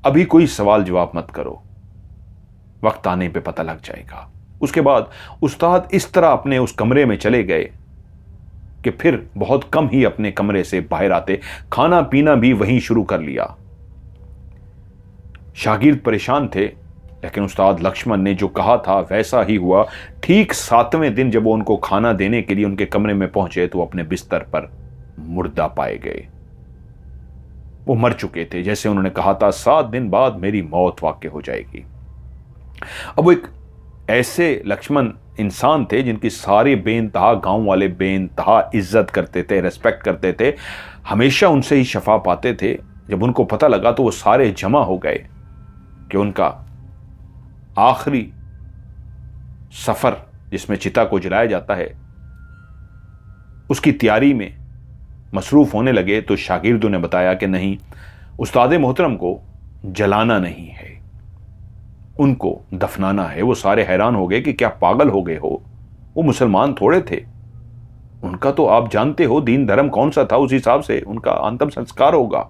अभी कोई सवाल जवाब मत करो, वक्त आने पे पता लग जाएगा। उसके बाद उस्ताद इस तरह अपने उस कमरे में चले गए कि फिर बहुत कम ही अपने कमरे से बाहर आते, खाना पीना भी वहीं शुरू कर लिया। शागिर्द परेशान थे, लेकिन उस्ताद लक्ष्मण ने जो कहा था वैसा ही हुआ। ठीक 7वें दिन जब वो उनको खाना देने के लिए उनके कमरे में पहुंचे तो अपने बिस्तर पर मुर्दा पाए गए। वो मर चुके थे, जैसे उन्होंने कहा था 7 दिन बाद मेरी मौत वाक़ई हो जाएगी। अब वो एक ऐसे लक्ष्मण इंसान थे जिनकी सारे बेइंतहा गांव वाले बेइंतहा इज्जत करते थे, रेस्पेक्ट करते थे, हमेशा उनसे ही शफा पाते थे। जब उनको पता लगा तो वो सारे जमा हो गए कि उनका आखिरी सफर जिसमें चिता को जलाया जाता है उसकी तैयारी में मसरूफ होने लगे। तो शागिर्दों ने बताया कि नहीं, उस्ताद मोहतरम को जलाना नहीं है, उनको दफनाना है। वो सारे हैरान हो गए कि क्या पागल हो गए हो, वो मुसलमान थोड़े थे, उनका तो आप जानते हो दीन धर्म कौन सा था, उस हिसाब से उनका अंतिम संस्कार होगा।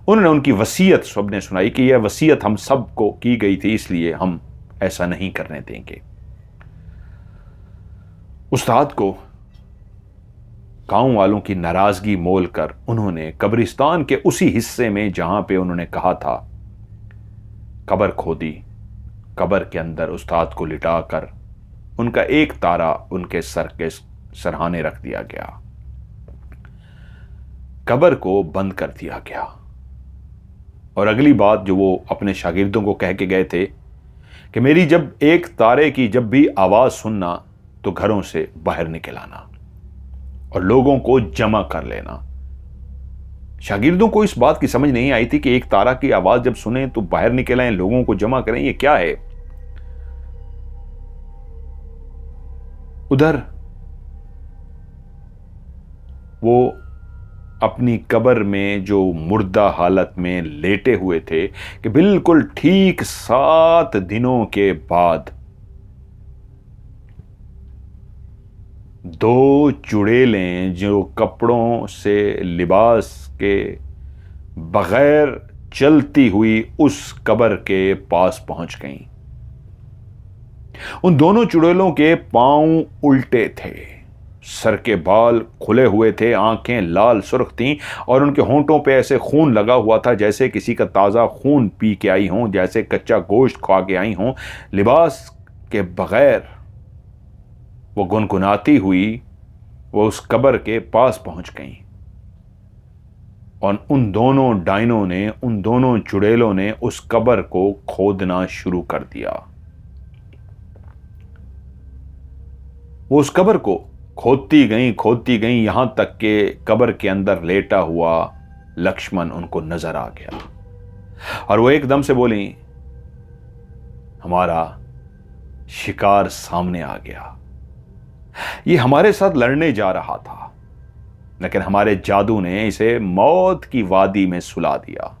उन्होंने उनकी वसीयत सबने सुनाई कि यह वसीयत हम सबको की गई थी, इसलिए हम ऐसा नहीं करने देंगे। उस्ताद को गांव वालों की नाराजगी मोल कर उन्होंने कब्रिस्तान के उसी हिस्से में जहां पे उन्होंने कहा था कब्र खोदी, कब्र के अंदर उस्ताद को लिटाकर उनका एक तारा उनके सर के सरहाने रख दिया गया, कब्र को बंद कर दिया गया। और अगली बात जो वो अपने शागिर्दों को कह के गए थे कि मेरी जब एक तारे की जब भी आवाज सुनना तो घरों से बाहर निकल आना और लोगों को जमा कर लेना। शागिर्दों को इस बात की समझ नहीं आई थी कि एक तारा की आवाज जब सुने तो बाहर निकल आए, लोगों को जमा करें, ये क्या है। उधर वो अपनी कब्र में जो मुर्दा हालत में लेटे हुए थे कि बिल्कुल ठीक 7 दिनों के बाद 2 चुड़ैलें जो कपड़ों से लिबास के बगैर चलती हुई उस कब्र के पास पहुंच गईं। उन दोनों चुड़ैलों के पांव उल्टे थे, सर के बाल खुले हुए थे, आंखें लाल सुर्ख थीं और उनके होंठों पे ऐसे खून लगा हुआ था जैसे किसी का ताज़ा खून पी के आई हों, जैसे कच्चा गोश्त खा के आई हों। लिबास के बगैर वो गुनगुनाती हुई वो उस कब्र के पास पहुंच गईं और उन दोनों डायनों ने, उन दोनों चुड़ैलों ने उस कब्र को खोदना शुरू कर दिया। वो उस कब्र को खोदती गईं यहां तक कि कब्र के अंदर लेटा हुआ लक्ष्मण उनको नजर आ गया और वो एकदम से बोली, हमारा शिकार सामने आ गया, ये हमारे साथ लड़ने जा रहा था, लेकिन हमारे जादू ने इसे मौत की वादी में सुला दिया।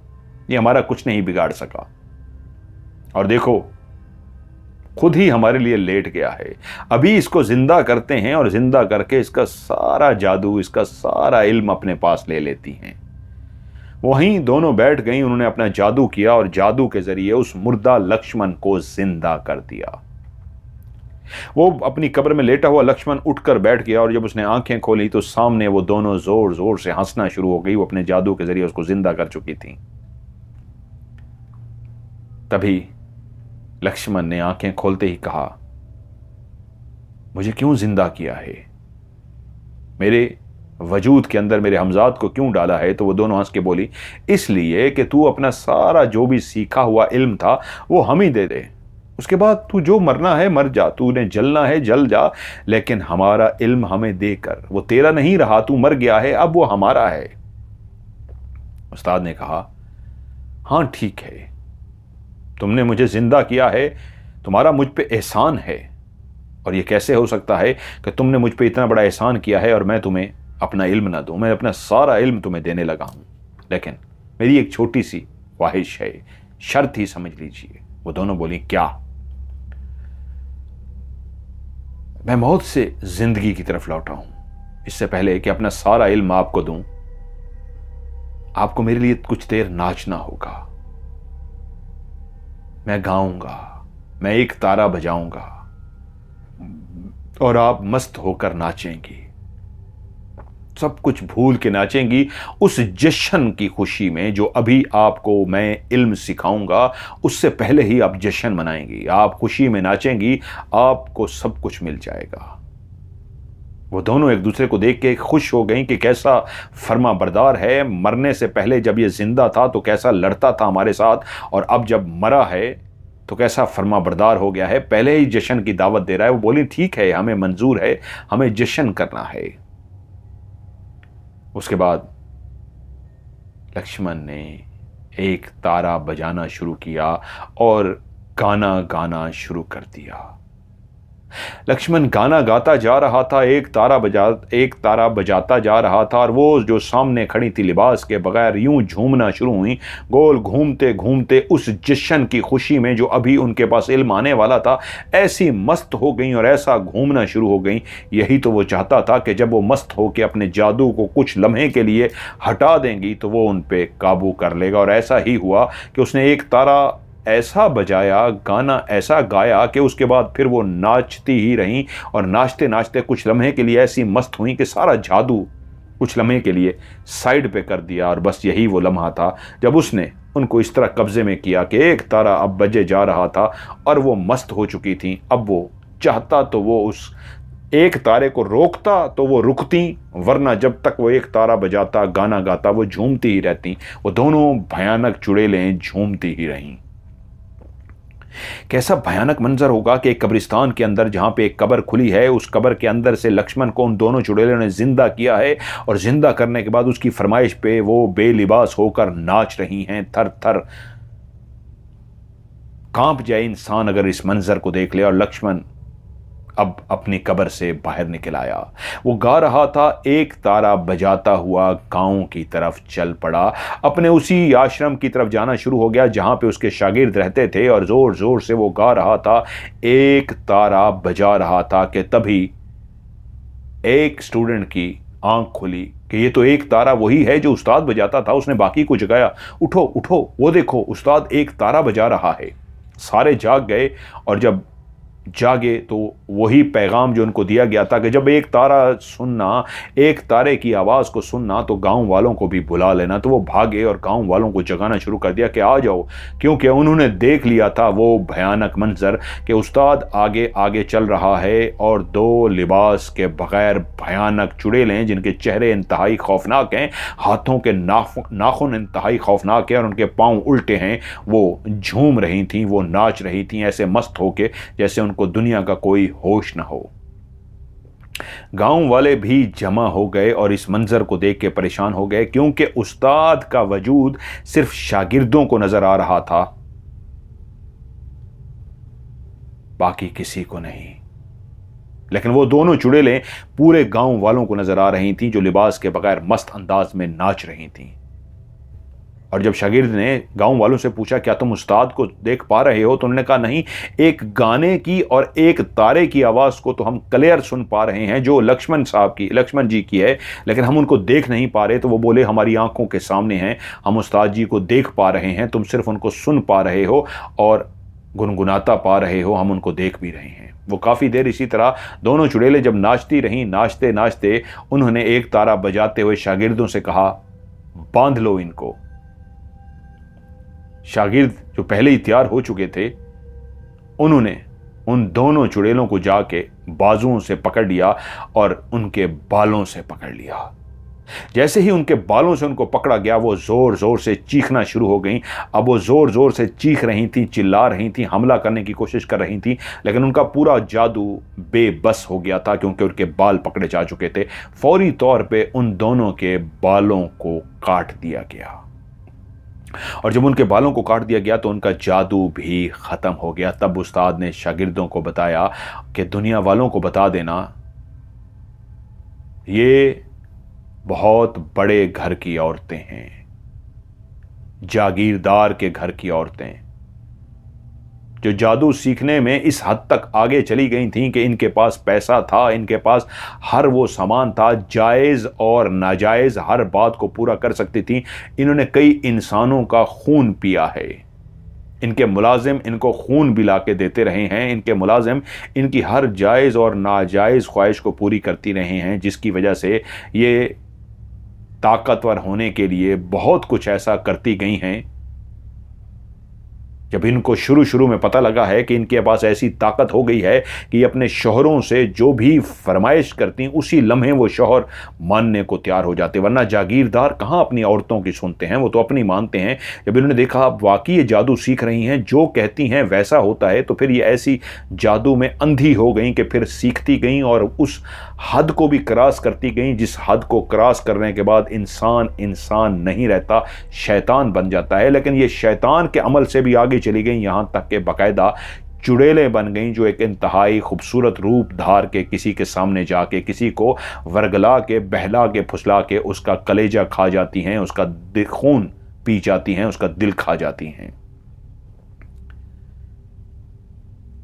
ये हमारा कुछ नहीं बिगाड़ सका। और देखो, खुद ही हमारे लिए लेट गया है। अभी इसको जिंदा करते हैं और जिंदा करके इसका सारा जादू, इसका सारा इल्म अपने पास ले लेती हैं। वहीं दोनों बैठ गई, उन्होंने अपना जादू किया और जादू के जरिए उस मुर्दा लक्ष्मण को जिंदा कर दिया। वो अपनी कब्र में लेटा हुआ लक्ष्मण उठकर बैठ गया और जब उसने आंखें खोली तो सामने वो दोनों जोर जोर से हंसना शुरू हो गई। वो अपने जादू के जरिए उसको जिंदा कर चुकी थी। तभी लक्ष्मण ने आंखें खोलते ही कहा, मुझे क्यों जिंदा किया है, मेरे वजूद के अंदर मेरे हमजाद को क्यों डाला है? तो वो दोनों हंस के बोली, इसलिए कि तू अपना सारा जो भी सीखा हुआ इल्म था वो हम ही दे दे, उसके बाद तू जो मरना है मर जा, तूने जलना है जल जा, लेकिन हमारा इल्म हमें देकर, वो तेरा नहीं रहा, तू मर गया है, अब वो हमारा है। उस्ताद ने कहा, हां ठीक है, तुमने मुझे जिंदा किया है, तुम्हारा मुझ पे एहसान है, और ये कैसे हो सकता है कि तुमने मुझ पे इतना बड़ा एहसान किया है और मैं तुम्हें अपना इल्म ना दूं? मैं अपना सारा इल्म तुम्हें देने लगा हूं, लेकिन मेरी एक छोटी सी ख्वाहिश है, शर्त ही समझ लीजिए। वो दोनों बोली, क्या? मैं मौत से जिंदगी की तरफ लौटा हूं। इससे पहले कि अपना सारा इल्म आपको दूं, आपको मेरे लिए कुछ देर नाचना होगा। मैं गाऊंगा, मैं एक तारा बजाऊंगा और आप मस्त होकर नाचेंगी, सब कुछ भूल के नाचेंगी उस जश्न की खुशी में जो अभी आपको मैं इल्म सिखाऊंगा, उससे पहले ही आप जश्न मनाएंगी, आप खुशी में नाचेंगी, आपको सब कुछ मिल जाएगा। वो दोनों एक दूसरे को देख के खुश हो गई कि कैसा फर्मा बरदार है। मरने से पहले जब ये जिंदा था तो कैसा लड़ता था हमारे साथ, और अब जब मरा है तो कैसा फर्मा बरदार हो गया है, पहले ही जश्न की दावत दे रहा है। वो बोली, ठीक है, हमें मंजूर है, हमें जश्न करना है। उसके बाद लक्ष्मण ने एक तारा बजाना शुरू किया और गाना गाना शुरू कर दिया। लक्ष्मण गाना गाता जा रहा था, एक तारा बजाता जा रहा था, और वो जो सामने खड़ी थी लिबास के बगैर यूं झूमना शुरू हुई, गोल घूमते घूमते उस जश्न की खुशी में जो अभी उनके पास इल्म आने वाला था, ऐसी मस्त हो गई और ऐसा घूमना शुरू हो गई। यही तो वो चाहता था कि जब वो मस्त हो के अपने जादू को कुछ लम्हे के लिए हटा देंगी तो वो उन पे काबू कर लेगा। और ऐसा ही हुआ कि उसने एक तारा ऐसा बजाया, गाना ऐसा गाया कि उसके बाद फिर वो नाचती ही रहीं, और नाचते नाचते कुछ लम्हे के लिए ऐसी मस्त हुई कि सारा जादू कुछ लम्हे के लिए साइड पे कर दिया। और बस यही वो लम्हा था जब उसने उनको इस तरह कब्जे में किया कि एक तारा अब बजे जा रहा था और वो मस्त हो चुकी थी। अब वो चाहता तो वो उस एक तारे को रोकता तो वो रुकती, वरना जब तक वो एक तारा बजाता, गाना गाता, वो झूमती ही रहती। वो दोनों भयानक चुड़ैलें झूमती ही रहीं। कैसा भयानक मंजर होगा कि एक कब्रिस्तान के अंदर, जहां पे एक कब्र खुली है, उस कब्र के अंदर से लक्ष्मण को उन दोनों चुड़ैलों ने जिंदा किया है, और जिंदा करने के बाद उसकी फरमाइश पे वो बेलिबास होकर नाच रही हैं। थर थर कांप जाए इंसान अगर इस मंजर को देख ले। और लक्ष्मण अब अपनी कब्र से बाहर निकल आया। वो गा रहा था, एक तारा बजाता हुआ गांव की तरफ चल पड़ा, अपने उसी आश्रम की तरफ जाना शुरू हो गया जहां पे उसके शागिर्द रहते थे, और जोर जोर से वो गा रहा था, एक तारा बजा रहा था कि तभी एक स्टूडेंट की आंख खुली कि ये तो एक तारा वही है जो उस्ताद बजाता था। उसने बाकी को जगाया, उठो उठो, वो देखो उस्ताद एक तारा बजा रहा है। सारे जाग गए, और जब जागे तो वही पैगाम जो उनको दिया गया था कि जब एक तारा सुनना, एक तारे की आवाज़ को सुनना तो गांव वालों को भी बुला लेना। तो वो भागे और गांव वालों को जगाना शुरू कर दिया कि आ जाओ, क्योंकि उन्होंने देख लिया था वो भयानक मंजर कि उस्ताद आगे आगे चल रहा है और दो लिबास के बगैर भयानक चुड़ैलें, जिनके चेहरे इंतहाई खौफनाक हैं, हाथों के नाखून इंतहाई खौफनाक हैं और उनके पाँव उल्टे हैं, वो झूम रही थीं, वो नाच रही थीं ऐसे मस्त होके जैसे उनको दुनिया का कोई होश ना हो। गांव वाले भी जमा हो गए और इस मंजर को देख के परेशान हो गए, क्योंकि उस्ताद का वजूद सिर्फ शागिर्दों को नजर आ रहा था, बाकी किसी को नहीं। लेकिन वो दोनों चुड़ैलें पूरे गांव वालों को नजर आ रही थीं, जो लिबास के बगैर मस्त अंदाज में नाच रही थीं। और जब शागिर्द ने गांव वालों से पूछा, क्या तुम उस्ताद को देख पा रहे हो? तो उन्होंने कहा, नहीं, एक गाने की और एक तारे की आवाज को तो हम क्लियर सुन पा रहे हैं, जो लक्ष्मण जी की है, लेकिन हम उनको देख नहीं पा रहे। तो वो बोले, हमारी आंखों के सामने हैं, हम उस्ताद जी को देख पा रहे हैं, तुम सिर्फ उनको सुन पा रहे हो और गुनगुनाता पा रहे हो, हम उनको देख भी रहे हैं। वो काफ़ी देर इसी तरह दोनों चुड़ैलें जब नाचती रहीं, नाचते नाचते उन्होंने एक तारा बजाते हुए शागिर्दों से कहा, बांध लो इनको। शागिर्द जो पहले ही तैयार हो चुके थे, उन्होंने उन दोनों चुड़ैलों को जाके बाजुओं से पकड़ लिया और उनके बालों से पकड़ लिया। जैसे ही उनके बालों से उनको पकड़ा गया, वो जोर जोर से चीखना शुरू हो गई। अब वो जोर जोर से चीख रही थी, चिल्ला रही थी, हमला करने की कोशिश कर रही थी, लेकिन उनका पूरा जादू बेबस हो गया था, क्योंकि उनके बाल पकड़े जा चुके थे। फौरी तौर पे उन दोनों के बालों को काट दिया गया, और जब उनके बालों को काट दिया गया तो उनका जादू भी खत्म हो गया। तब उस्ताद ने शागिर्दों को बताया कि दुनिया वालों को बता देना, ये बहुत बड़े घर की औरतें हैं, जागीरदार के घर की औरतें, जो जादू सीखने में इस हद तक आगे चली गई थीं कि इनके पास पैसा था, इनके पास हर वो सामान था, जायज़ और नाजायज़ हर बात को पूरा कर सकती थीं। इन्होंने कई इंसानों का खून पिया है, इनके मुलाजिम इनको खून भी ला के देते रहे हैं, इनके मुलाजिम इनकी हर जायज़ और नाजायज़ ख्वाहिश को पूरी करती रहे हैं, जिसकी वजह से ये ताकतवर होने के लिए बहुत कुछ ऐसा करती गई हैं। जब इनको शुरू शुरू में पता लगा है कि इनके पास ऐसी ताकत हो गई है कि ये अपने शौहरों से जो भी फरमाइश करती, उसी लम्हे वो शौहर मानने को तैयार हो जाते, वरना जागीरदार कहाँ अपनी औरतों की सुनते हैं, वो तो अपनी मानते हैं। जब इन्होंने देखा अब वाकई ये जादू सीख रही हैं, जो कहती हैं वैसा होता है, तो फिर ये ऐसी जादू में अंधी हो गई कि फिर सीखती गई और उस हद को भी क्रॉस करती गई, जिस हद को क्रॉस करने के बाद इंसान नहीं रहता, शैतान बन जाता है। लेकिन ये शैतान के अमल से भी आगे चली गई, यहां तक कि बाकायदा चुड़ैलें बन गईं, जो एक इंतहाई खूबसूरत रूप धार के किसी के सामने जाके किसी को वर्गला के, बहला के, फुसला के उसका कलेजा खा जाती हैं, उसका खून पी जाती हैं, उसका दिल खा जाती हैं।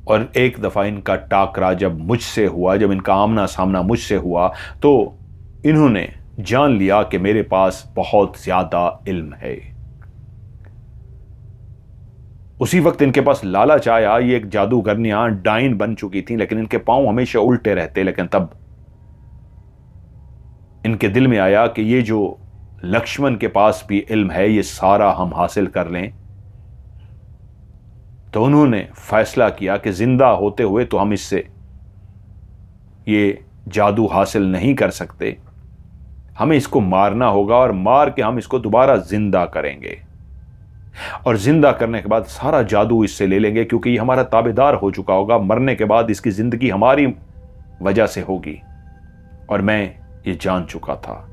और एक दफ़ा इनका टाकरा जब मुझसे हुआ, जब इनका आमना सामना मुझसे हुआ, तो इन्होंने जान लिया कि मेरे पास बहुत ज़्यादा इल्म है। उसी वक्त इनके पास लालच आया, ये एक जादूगरनियां डाइन बन चुकी थी, लेकिन इनके पांव हमेशा उल्टे रहते। लेकिन तब इनके दिल में आया कि ये जो लक्ष्मण के पास भी इल्म है, ये सारा हम हासिल कर लें। तो उन्होंने फैसला किया कि जिंदा होते हुए तो हम इससे ये जादू हासिल नहीं कर सकते, हमें इसको मारना होगा, और मार के हम इसको दोबारा जिंदा करेंगे, और जिंदा करने के बाद सारा जादू इससे ले लेंगे, क्योंकि ये हमारा ताबेदार हो चुका होगा। मरने के बाद इसकी जिंदगी हमारी वजह से होगी, और मैं ये जान चुका था।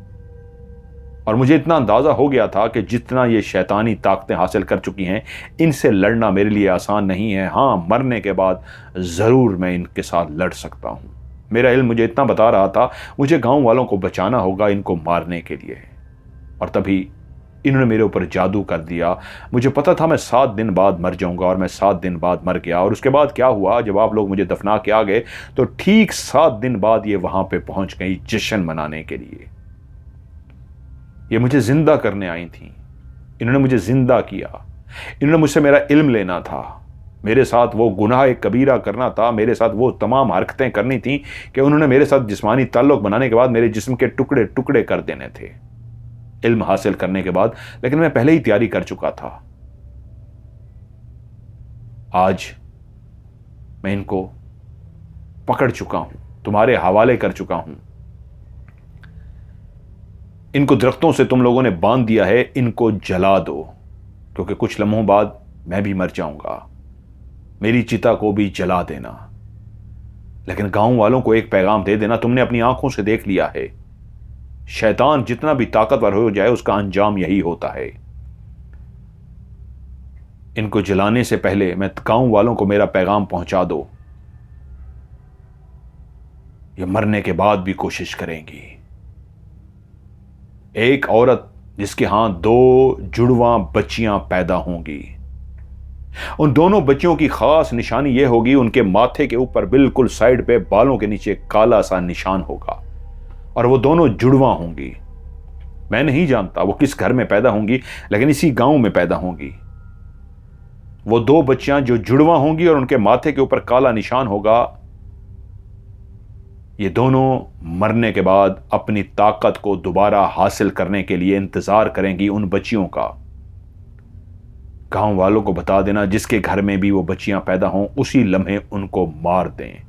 और मुझे इतना अंदाजा हो गया था कि जितना ये शैतानी ताकतें हासिल कर चुकी हैं, इनसे लड़ना मेरे लिए आसान नहीं है। हाँ, मरने के बाद ज़रूर मैं इनके साथ लड़ सकता हूँ। मेरा इल्म मुझे इतना बता रहा था, मुझे गांव वालों को बचाना होगा इनको मारने के लिए। और तभी इन्होंने मेरे ऊपर जादू कर दिया। मुझे पता था मैं 7 दिन बाद मर जाऊंगा, और मैं 7 दिन बाद मर गया। और उसके बाद क्या हुआ, जब आप लोग मुझे दफना के आ गए, तो ठीक 7 दिन बाद ये वहां पे पहुंच गई जश्न मनाने के लिए। ये मुझे जिंदा करने आई थी, इन्होंने मुझे जिंदा किया। इन्होंने मुझसे मेरा इल्म लेना था, मेरे साथ वो गुनाह कबीरा करना था, मेरे साथ वो तमाम हरकतें करनी थी कि उन्होंने मेरे साथ जिस्मानी ताल्लुक बनाने के बाद मेरे जिस्म के टुकड़े टुकड़े कर देने थे इल्म हासिल करने के बाद। लेकिन मैं पहले ही तैयारी कर चुका था। आज मैं इनको पकड़ चुका हूं, तुम्हारे हवाले कर चुका हूं। इनको दरख्तों से तुम लोगों ने बांध दिया है, इनको जला दो, क्योंकि कुछ लम्हों बाद मैं भी मर जाऊंगा। मेरी चिता को भी जला देना, लेकिन गांव वालों को एक पैगाम दे देना, तुमने अपनी आंखों से देख लिया है, शैतान जितना भी ताकतवर हो जाए उसका अंजाम यही होता है। इनको जलाने से पहले मैं गांव वालों को मेरा पैगाम पहुंचा दो। ये मरने के बाद भी कोशिश करेंगी। एक औरत जिसके हाथ 2 जुड़वां बच्चियां पैदा होंगी, उन दोनों बच्चियों की खास निशानी यह होगी, उनके माथे के ऊपर बिल्कुल साइड पे बालों के नीचे काला सा निशान होगा और वो दोनों जुड़वां होंगी। मैं नहीं जानता वो किस घर में पैदा होंगी, लेकिन इसी गांव में पैदा होंगी। वो 2 बच्चियां जो जुड़वां होंगी और उनके माथे के ऊपर काला निशान होगा, ये दोनों मरने के बाद अपनी ताकत को दोबारा हासिल करने के लिए इंतजार करेंगी उन बच्चियों का। गांव वालों को बता देना, जिसके घर में भी वो बच्चियां पैदा हों उसी लम्हे उनको मार दें।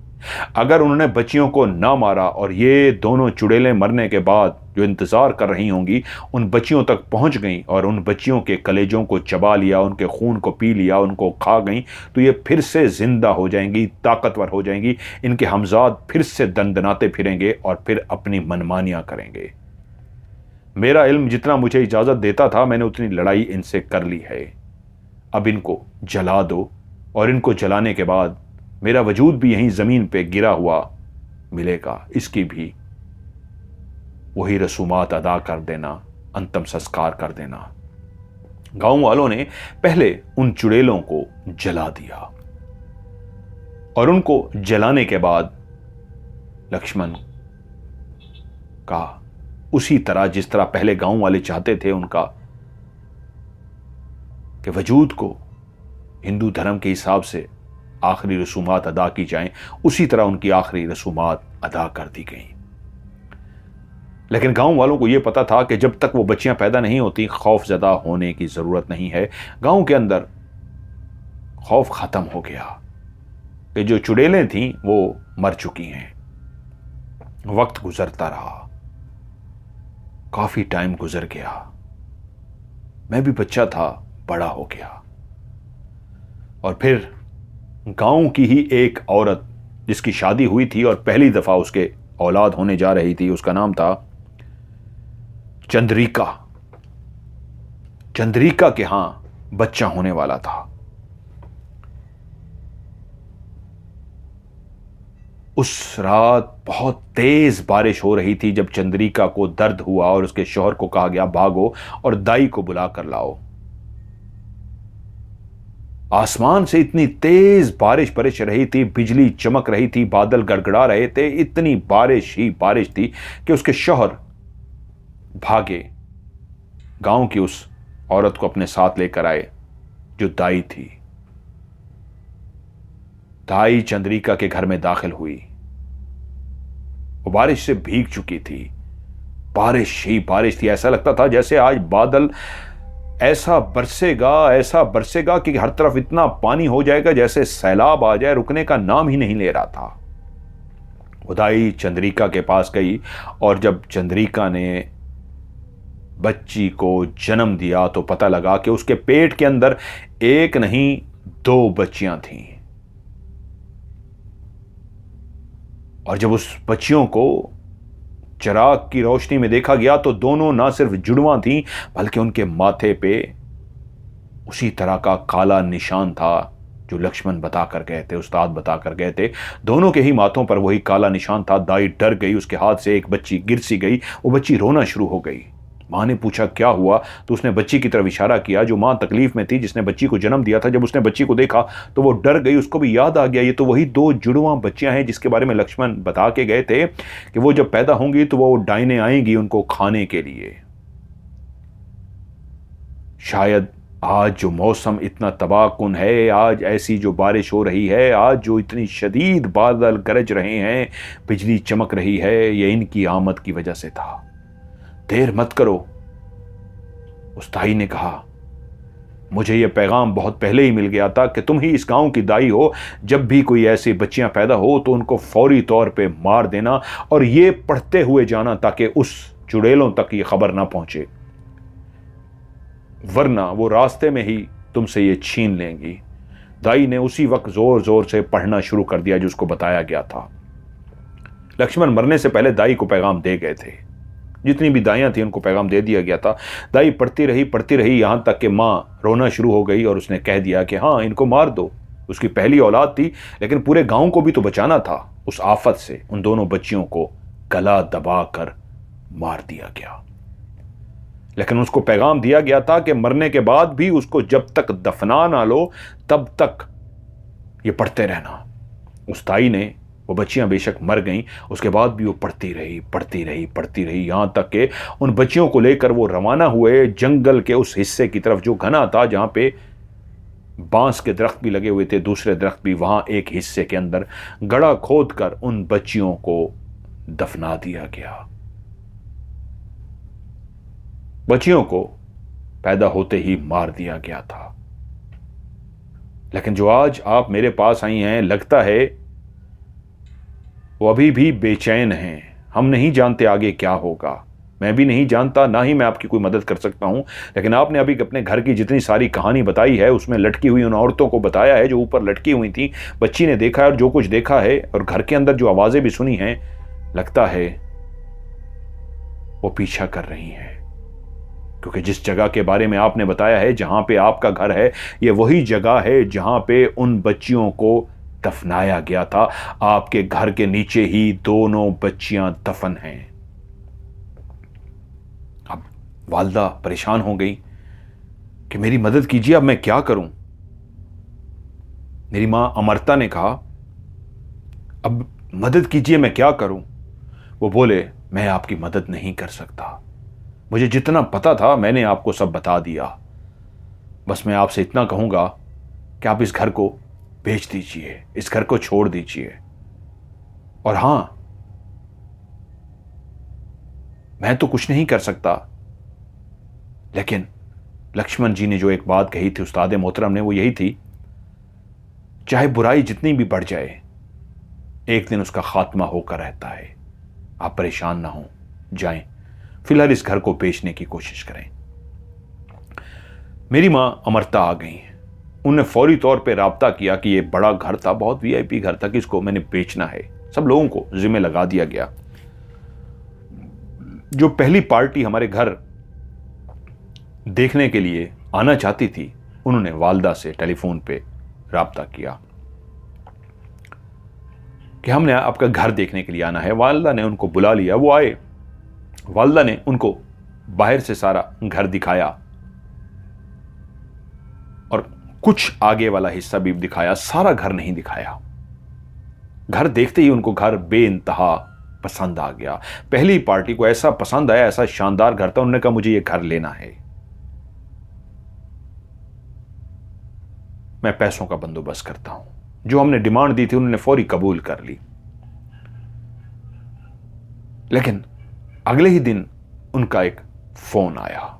अगर उन्होंने बच्चियों को ना मारा और ये दोनों चुड़ैलें मरने के बाद जो इंतजार कर रही होंगी उन बच्चियों तक पहुंच गईं और उन बच्चियों के कलेजों को चबा लिया, उनके खून को पी लिया, उनको खा गईं, तो ये फिर से जिंदा हो जाएंगी, ताकतवर हो जाएंगी। इनके हमजाद फिर से दंदनाते फिरेंगे और फिर अपनी मनमानियां करेंगे। मेरा इल्म जितना मुझे इजाजत देता था, मैंने उतनी लड़ाई इनसे कर ली है। अब इनको जला दो और इनको जलाने के बाद मेरा वजूद भी यहीं जमीन पे गिरा हुआ मिलेगा, इसकी भी वही रसूमात अदा कर देना, अंतिम संस्कार कर देना। गांव वालों ने पहले उन चुड़ैलों को जला दिया और उनको जलाने के बाद लक्ष्मण का उसी तरह जिस तरह पहले गांव वाले चाहते थे उनका कि वजूद को हिंदू धर्म के हिसाब से आखिरी रसूमात अदा की जाएं, उसी तरह उनकी आखिरी रसूमात अदा कर दी गई। लेकिन गांव वालों को यह पता था कि जब तक वो बच्चियां पैदा नहीं होती खौफजदा होने की जरूरत नहीं है। गांव के अंदर खौफ खत्म हो गया कि जो चुड़ैलें थीं वो मर चुकी हैं। वक्त गुजरता रहा, काफी टाइम गुजर गया, मैं भी बच्चा था, बड़ा हो गया। और फिर गांव की ही एक औरत जिसकी शादी हुई थी और पहली दफा उसके औलाद होने जा रही थी, उसका नाम था चंद्रिका। चंद्रिका के हां बच्चा होने वाला था। उस रात बहुत तेज बारिश हो रही थी जब चंद्रिका को दर्द हुआ और उसके शौहर को कहा गया भागो और दाई को बुला कर लाओ। आसमान से इतनी तेज बारिश बरस रही थी, बिजली चमक रही थी, बादल गड़गड़ा रहे थे, इतनी बारिश ही बारिश थी कि उसके शौहर भागे, गांव की उस औरत को अपने साथ लेकर आए जो दाई थी। दाई चंद्रिका के घर में दाखिल हुई। वो बारिश से भीग चुकी थी, बारिश ही बारिश थी। ऐसा लगता था जैसे आज बादल ऐसा बरसेगा कि हर तरफ इतना पानी हो जाएगा जैसे सैलाब आ जाए, रुकने का नाम ही नहीं ले रहा था। दाई चंद्रिका के पास गई और जब चंद्रिका ने बच्ची को जन्म दिया तो पता लगा कि उसके पेट के अंदर एक नहीं 2 बच्चियां थीं। और जब उस बच्चियों को चिराग की रोशनी में देखा गया तो दोनों ना सिर्फ जुड़वां थीं बल्कि उनके माथे पे उसी तरह का काला निशान था जो लक्ष्मण बताकर गए थे, उस्ताद बताकर गए थे। दोनों के ही माथों पर वही काला निशान था। दाई डर गई, उसके हाथ से एक बच्ची गिर सी गई, वो बच्ची रोना शुरू हो गई। मां ने पूछा क्या हुआ, तो उसने बच्ची की तरफ इशारा किया जो मां तकलीफ में थी, जिसने बच्ची को जन्म दिया था। जब उसने बच्ची को देखा तो वो डर गई, उसको भी याद आ गया ये तो वही 2 जुड़वां बच्चियां हैं जिसके बारे में लक्ष्मण बता के गए थे कि वो जब पैदा होंगी तो वो डायने आएंगी उनको खाने के लिए। शायद आज जो मौसम इतना तबाहकुन है, आज ऐसी जो बारिश हो रही है, आज जो इतनी शदीद बादल गरज रहे हैं, बिजली चमक रही है, ये इनकी आमद की वजह से था। देर मत करो, उस दाई ने कहा। मुझे यह पैगाम बहुत पहले ही मिल गया था कि तुम ही इस गांव की दाई हो। जब भी कोई ऐसी बच्चियां पैदा हो तो उनको फौरी तौर पे मार देना और ये पढ़ते हुए जाना ताकि उस चुड़ैलों तक ये खबर ना पहुंचे, वरना वो रास्ते में ही तुमसे ये छीन लेंगी। दाई ने उसी वक्त जोर जोर से पढ़ना शुरू कर दिया जो उसको बताया गया था। लक्ष्मण मरने से पहले दाई को पैगाम दे गए थे, जितनी भी दाइयां थी उनको पैगाम दे दिया गया था। दाई पढ़ती रही यहां तक कि मां रोना शुरू हो गई और उसने कह दिया कि हाँ इनको मार दो, उसकी पहली औलाद थी, लेकिन पूरे गांव को भी तो बचाना था उस आफत से। उन दोनों बच्चियों को गला दबाकर मार दिया गया। लेकिन उसको पैगाम दिया गया था कि मरने के बाद भी उसको जब तक दफना ना लो तब तक ये पढ़ते रहना। उस ताई ने, वो बच्चियां बेशक मर गईं, उसके बाद भी वो पढ़ती रही, पढ़ती रही, पढ़ती रही, यहां तक कि उन बच्चियों को लेकर वो रवाना हुए जंगल के उस हिस्से की तरफ जो घना था, जहां पे बांस के दरख्त भी लगे हुए थे, दूसरे दरख्त भी। वहां एक हिस्से के अंदर गड़ा खोद कर उन बच्चियों को दफना दिया गया। बच्चियों को पैदा होते ही मार दिया गया था। लेकिन जो आज आप मेरे पास आई हैं, लगता है वो अभी भी बेचैन हैं। हम नहीं जानते आगे क्या होगा, मैं भी नहीं जानता, ना ही मैं आपकी कोई मदद कर सकता हूं। लेकिन आपने अभी अपने घर की जितनी सारी कहानी बताई है, उसमें लटकी हुई उन औरतों को बताया है जो ऊपर लटकी हुई थी। बच्ची ने देखा है और जो कुछ देखा है, और घर के अंदर जो आवाजें भी सुनी हैं, लगता है वो पीछा कर रही हैं। क्योंकि जिस जगह के बारे में आपने बताया है, जहां पे आपका घर है, ये वही जगह है जहां पे उन बच्चियों को दफनाया गया था। आपके घर के नीचे ही दोनों बच्चियां दफन हैं। अब वालदा परेशान हो गई कि मेरी मदद कीजिए, अब मैं क्या करूं। मेरी मां अमरता ने कहा, अब मदद कीजिए, मैं क्या करूं। वो बोले, मैं आपकी मदद नहीं कर सकता, मुझे जितना पता था मैंने आपको सब बता दिया। बस मैं आपसे इतना कहूंगा कि आप इस घर को बेच दीजिए, इस घर को छोड़ दीजिए। और हां, मैं तो कुछ नहीं कर सकता, लेकिन लक्ष्मण जी ने जो एक बात कही थी उस्ताद मोहतरम ने, वो यही थी, चाहे बुराई जितनी भी बढ़ जाए, एक दिन उसका खात्मा होकर रहता है। आप परेशान ना हो, जाएं, फिलहाल इस घर को बेचने की कोशिश करें। मेरी मां अमरता आ गई। उन्होंने फौरी तौर पे राब्ता किया कि ये बड़ा घर था, बहुत वीआईपी घर था, कि इसको मैंने बेचना है। सब लोगों को जिम्मे लगा दिया गया। जो पहली पार्टी हमारे घर देखने के लिए आना चाहती थी, उन्होंने वालदा से टेलीफोन पे राब्ता किया कि हमने आपका घर देखने के लिए आना है। वालदा ने उनको बुला लिया, वो आए। वालदा ने उनको बाहर से सारा घर दिखाया और कुछ आगे वाला हिस्सा भी दिखाया, सारा घर नहीं दिखाया। घर देखते ही उनको घर बेइंतहा पसंद आ गया। पहली पार्टी को ऐसा पसंद आया, ऐसा शानदार घर था, उन्होंने कहा मुझे ये घर लेना है, मैं पैसों का बंदोबस्त करता हूं। जो हमने डिमांड दी थी उन्होंने फौरी कबूल कर ली। लेकिन अगले ही दिन उनका एक फोन आया।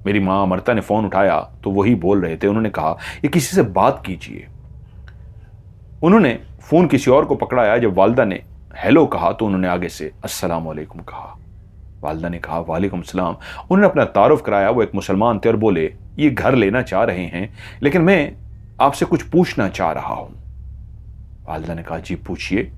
मेरी मां अमरता ने फोन उठाया तो वही बोल रहे थे। उन्होंने कहा, ये किसी से बात कीजिए। उन्होंने फोन किसी और को पकड़ाया। जब वालदा ने हेलो कहा तो उन्होंने आगे से अस्सलाम वालेकुम कहा। वालदा ने कहा, वालेकुम सलाम। उन्होंने अपना तारुफ कराया, वो एक मुसलमान थे, और बोले, ये घर लेना चाह रहे हैं, लेकिन मैं आपसे कुछ पूछना चाह रहा हूं। वालदा ने कहा, जी पूछिए।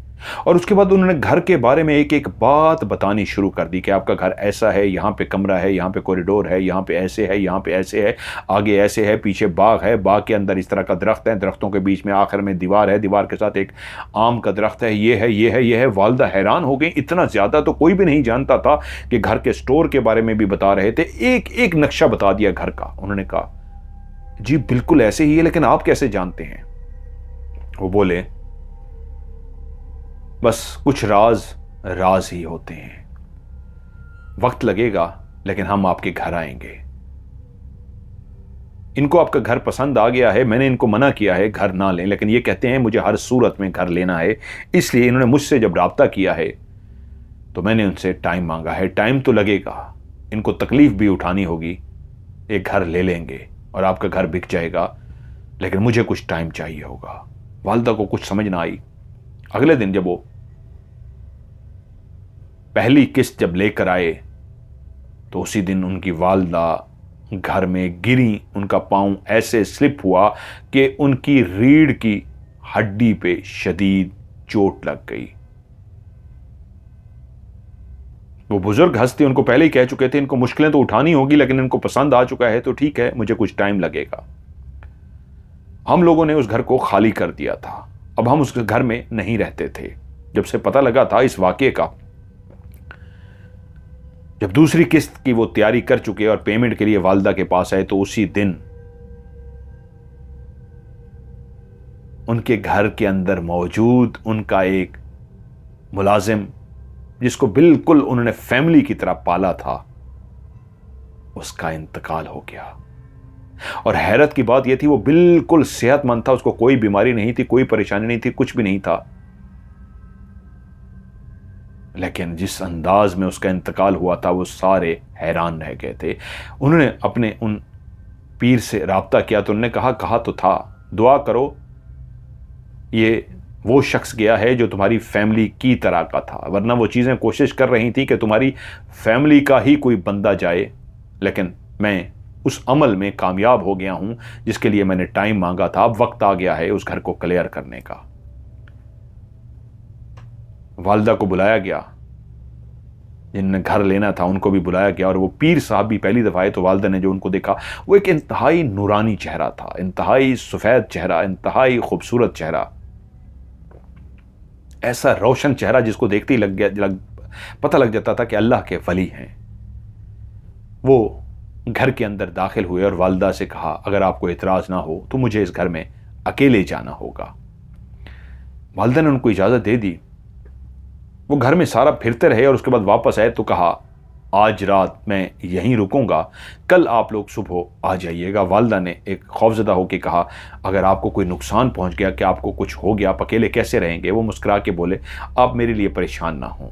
और उसके बाद उन्होंने घर के बारे में एक एक बात बतानी शुरू कर दी कि आपका घर ऐसा है, यहाँ पे कमरा है, यहाँ पे कॉरिडोर है, यहाँ पे ऐसे है, यहाँ पे ऐसे है, आगे ऐसे है, पीछे बाग है, बाग के अंदर इस तरह का दरख्त है, दरख्तों के बीच में आखिर में दीवार है, दीवार के साथ एक आम का दरख्त है, ये है, ये है, ये है। वालदा हैरान हो गई, इतना ज़्यादा तो कोई भी नहीं जानता था कि घर के स्टोर के बारे में भी बता रहे थे, एक एक नक्शा बता दिया घर का। उन्होंने कहा, जी बिल्कुल ऐसे ही है, लेकिन आप कैसे जानते हैं। वो बोले, बस कुछ राज राज ही होते हैं, वक्त लगेगा लेकिन हम आपके घर आएंगे। इनको आपका घर पसंद आ गया है, मैंने इनको मना किया है घर ना लें, लेकिन ये कहते हैं मुझे हर सूरत में घर लेना है। इसलिए इन्होंने मुझसे जब राब्ता किया है तो मैंने उनसे टाइम मांगा है। टाइम तो लगेगा, इनको तकलीफ भी उठानी होगी, एक घर ले लेंगे और आपका घर बिक जाएगा, लेकिन मुझे कुछ टाइम चाहिए होगा। वालदा को कुछ समझ ना आई। अगले दिन जब वो पहली किस्त जब लेकर आए तो उसी दिन उनकी वालदा घर में गिरी। उनका पांव ऐसे स्लिप हुआ कि उनकी रीढ़ की हड्डी पे शदीद चोट लग गई। वो बुजुर्ग हंसते, उनको पहले ही कह चुके थे इनको मुश्किलें तो उठानी होगी, लेकिन इनको पसंद आ चुका है तो ठीक है, मुझे कुछ टाइम लगेगा। हम लोगों ने उस घर को खाली कर दिया था। अब हम उस घर में नहीं रहते थे। जब से पता लगा था इस वाकये का, जब दूसरी किस्त की वो तैयारी कर चुके और पेमेंट के लिए वालिदा के पास आए, तो उसी दिन उनके घर के अंदर मौजूद उनका एक मुलाजिम, जिसको बिल्कुल उन्होंने फैमिली की तरह पाला था, उसका इंतकाल हो गया। और हैरत की बात यह थी, वो बिल्कुल सेहतमंद था, उसको कोई बीमारी नहीं थी, कोई परेशानी नहीं थी, कुछ भी नहीं था। लेकिन जिस अंदाज में उसका इंतकाल हुआ था, वो सारे हैरान रह गए थे। उन्होंने अपने उन पीर से राब्ता किया तो उन्होंने कहा तो था, दुआ करो, ये वो शख्स गया है जो तुम्हारी फैमिली की तरह का था, वरना वो चीज़ें कोशिश कर रही थी कि तुम्हारी फैमिली का ही कोई बंदा जाए। लेकिन मैं उस अमल में कामयाब हो गया हूं जिसके लिए मैंने टाइम मांगा था। अब वक्त आ गया है उस घर को क्लियर करने का। वालिदा को बुलाया गया, जिनने घर लेना था उनको भी बुलाया गया, और वो पीर साहब भी पहली दफा आए। तो वालिदा ने जो उनको देखा, वो एक इंतहाई नूरानी चेहरा था, इंतहाई सफेद चेहरा, इंतहाई खूबसूरत चेहरा, ऐसा रोशन चेहरा जिसको देखते ही पता लग जाता था कि अल्लाह के वली हैं। वो घर के अंदर दाखिल हुए और वालिदा से कहा, अगर आपको इतराज ना हो तो मुझे इस घर में अकेले जाना होगा। वालिदा ने उनको इजाजत दे दी। वो घर में सारा फिरते रहे और उसके बाद वापस आए तो कहा, आज रात मैं यहीं रुकूंगा, कल आप लोग सुबह आ जाइएगा। वालिदा ने एक खौफजदा होकर कहा, अगर आपको कोई नुकसान पहुंच गया, कि आपको कुछ हो गया, आप अकेले कैसे रहेंगे? वो मुस्कुरा के बोले, आप मेरे लिए परेशान ना हो,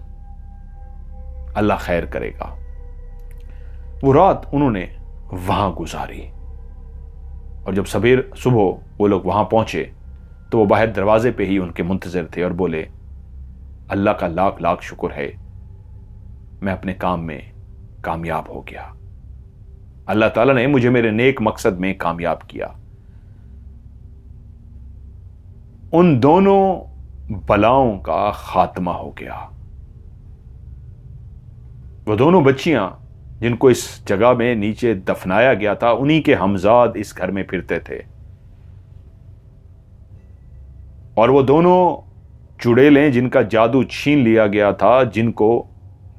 अल्लाह खैर करेगा। वो रात उन्होंने वहां गुजारी, और जब सवेर सुबह वो लोग वहां पहुंचे तो वो बाहर दरवाजे पे ही उनके मुंतजर थे और बोले, अल्लाह का लाख लाख शुक्र है, मैं अपने काम में कामयाब हो गया। अल्लाह ताला ने मुझे मेरे नेक मकसद में कामयाब किया। उन दोनों बलाओं का खात्मा हो गया। वो दोनों बच्चियां जिनको इस जगह में नीचे दफनाया गया था, उन्हीं के हमजाद इस घर में फिरते थे। और वो दोनों चुड़ैलें जिनका जादू छीन लिया गया था, जिनको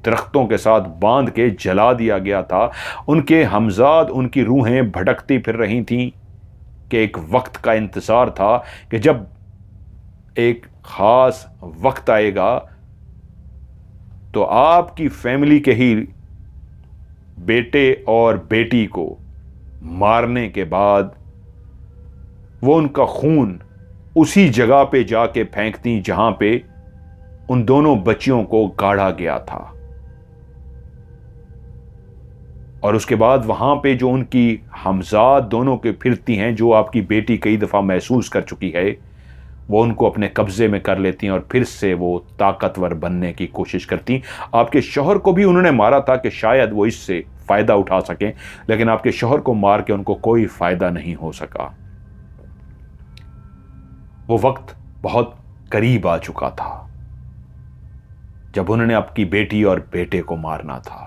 दरख्तों के साथ बांध के जला दिया गया था, उनके हमजाद, उनकी रूहें भटकती फिर रही थीं कि एक वक्त का इंतजार था कि जब एक खास वक्त आएगा तो आपकी फैमिली के ही बेटे और बेटी को मारने के बाद वो उनका खून उसी जगह पे जाके फेंकती जहां पे उन दोनों बच्चियों को गाड़ा गया था। और उसके बाद वहां पे जो उनकी हमजाद दोनों के फिरती हैं, जो आपकी बेटी कई दफा महसूस कर चुकी है, वो उनको अपने कब्जे में कर लेती हैं और फिर से वो ताकतवर बनने की कोशिश करती। आपके शौहर को भी उन्होंने मारा था कि शायद वो इससे फायदा उठा सकें, लेकिन आपके शौहर को मार के उनको कोई फायदा नहीं हो सका। वो वक्त बहुत करीब आ चुका था जब उन्होंने आपकी बेटी और बेटे को मारना था।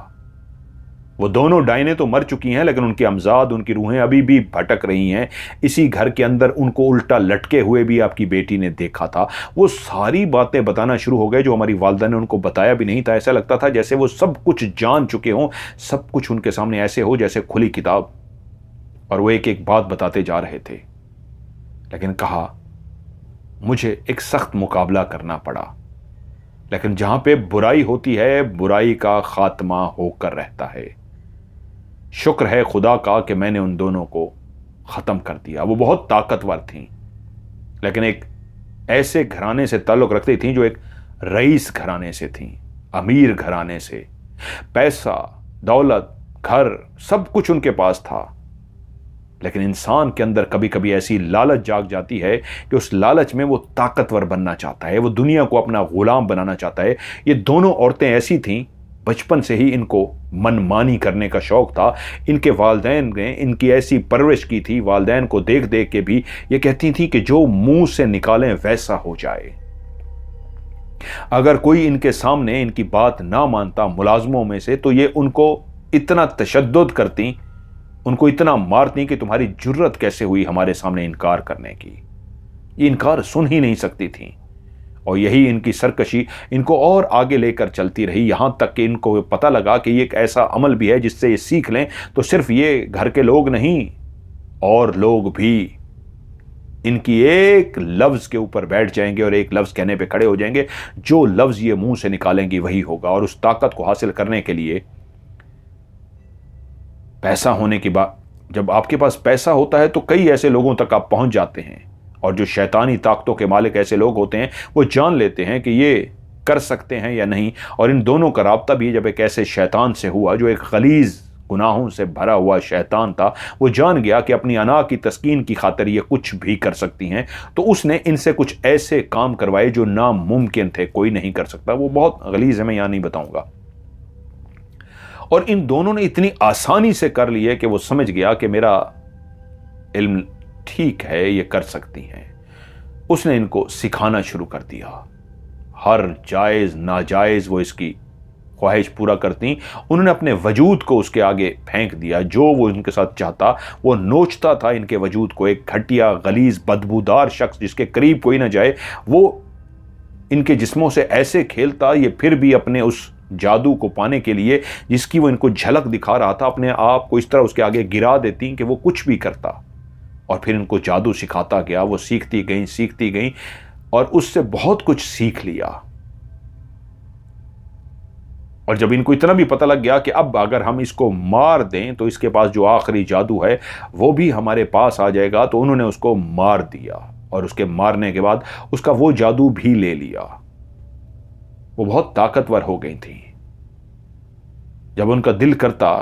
वो दोनों डायने तो मर चुकी हैं, लेकिन उनके हमजाद, उनकी रूहें अभी भी भटक रही हैं। इसी घर के अंदर उनको उल्टा लटके हुए भी आपकी बेटी ने देखा था। वो सारी बातें बताना शुरू हो गए जो हमारी वालिदा ने उनको बताया भी नहीं था। ऐसा लगता था जैसे वो सब कुछ जान चुके हों, सब कुछ उनके सामने ऐसे हो जैसे खुली किताब, और वो एक एक बात बताते जा रहे थे। लेकिन कहा, मुझे एक सख्त मुकाबला करना पड़ा, लेकिन जहां पे बुराई होती है, बुराई का खात्मा होकर रहता है। शुक्र है खुदा का कि मैंने उन दोनों को ख़त्म कर दिया। वो बहुत ताकतवर थीं, लेकिन एक ऐसे घराने से ताल्लुक़ रखती थीं जो एक रईस घराने से थीं, अमीर घराने से। पैसा, दौलत, घर, सब कुछ उनके पास था। लेकिन इंसान के अंदर कभी कभी ऐसी लालच जाग जाती है कि उस लालच में वो ताकतवर बनना चाहता है, वो दुनिया को अपना गुलाम बनाना चाहता है। ये दोनों औरतें ऐसी थीं, बचपन से ही इनको मनमानी करने का शौक था। इनके वालिदैन ने इनकी ऐसी परवरिश की थी, वालिदैन को देख देख के भी ये कहती थी कि जो मुंह से निकालें वैसा हो जाए। अगर कोई इनके सामने इनकी बात ना मानता मुलाजमों में से, तो ये उनको इतना तशद्दुद करती उनको इतना मारती कि तुम्हारी जुर्रत कैसे हुई हमारे सामने इनकार करने की। ये इनकार सुन ही नहीं सकती थी। और यही इनकी सरकशी इनको और आगे लेकर चलती रही, यहां तक कि इनको पता लगा कि ये एक ऐसा अमल भी है जिससे ये सीख लें तो सिर्फ ये घर के लोग नहीं, और लोग भी इनकी एक लफ्ज के ऊपर बैठ जाएंगे और एक लफ्ज कहने पे खड़े हो जाएंगे। जो लफ्ज ये मुंह से निकालेंगी वही होगा। और उस ताकत को हासिल करने के लिए पैसा होने की बात, जब आपके पास पैसा होता है तो कई ऐसे लोगों तक आप पहुंच जाते हैं, और जो शैतानी ताकतों के मालिक ऐसे लोग होते हैं वो जान लेते हैं कि ये कर सकते हैं या नहीं। और इन दोनों का राब्ता भी जब एक ऐसे शैतान से हुआ जो एक गलीज गुनाहों से भरा हुआ शैतान था, वो जान गया कि अपनी अना की तस्कीन की खातिर ये कुछ भी कर सकती हैं, तो उसने इनसे कुछ ऐसे काम करवाए जो नामुमकिन थे, कोई नहीं कर सकता। वो बहुत गलीज है, मैं यहां नहीं बताऊंगा। और इन दोनों ने इतनी आसानी से कर लिए कि वो समझ गया कि मेरा इल्म ठीक है, ये कर सकती हैं। उसने इनको सिखाना शुरू कर दिया। हर जायज नाजायज वो इसकी ख्वाहिश पूरा करती। उन्होंने अपने वजूद को उसके आगे फेंक दिया। जो वो इनके साथ चाहता वो नोचता था इनके वजूद को। एक घटिया गलीज बदबूदार शख्स जिसके करीब कोई ना जाए, वो इनके जिस्मों से ऐसे खेलता, ये फिर भी अपने उस जादू को पाने के लिए जिसकी वो इनको झलक दिखा रहा था, अपने आप को इस तरह उसके आगे गिरा देती कि वो कुछ भी करता। और फिर इनको जादू सिखाता गया। वो सीखती गई और उससे बहुत कुछ सीख लिया। और जब इनको इतना भी पता लग गया कि अब अगर हम इसको मार दें तो इसके पास जो आखिरी जादू है वो भी हमारे पास आ जाएगा, तो उन्होंने उसको मार दिया। और उसके मारने के बाद उसका वो जादू भी ले लिया। वो बहुत ताकतवर हो गई थी। जब उनका दिल करता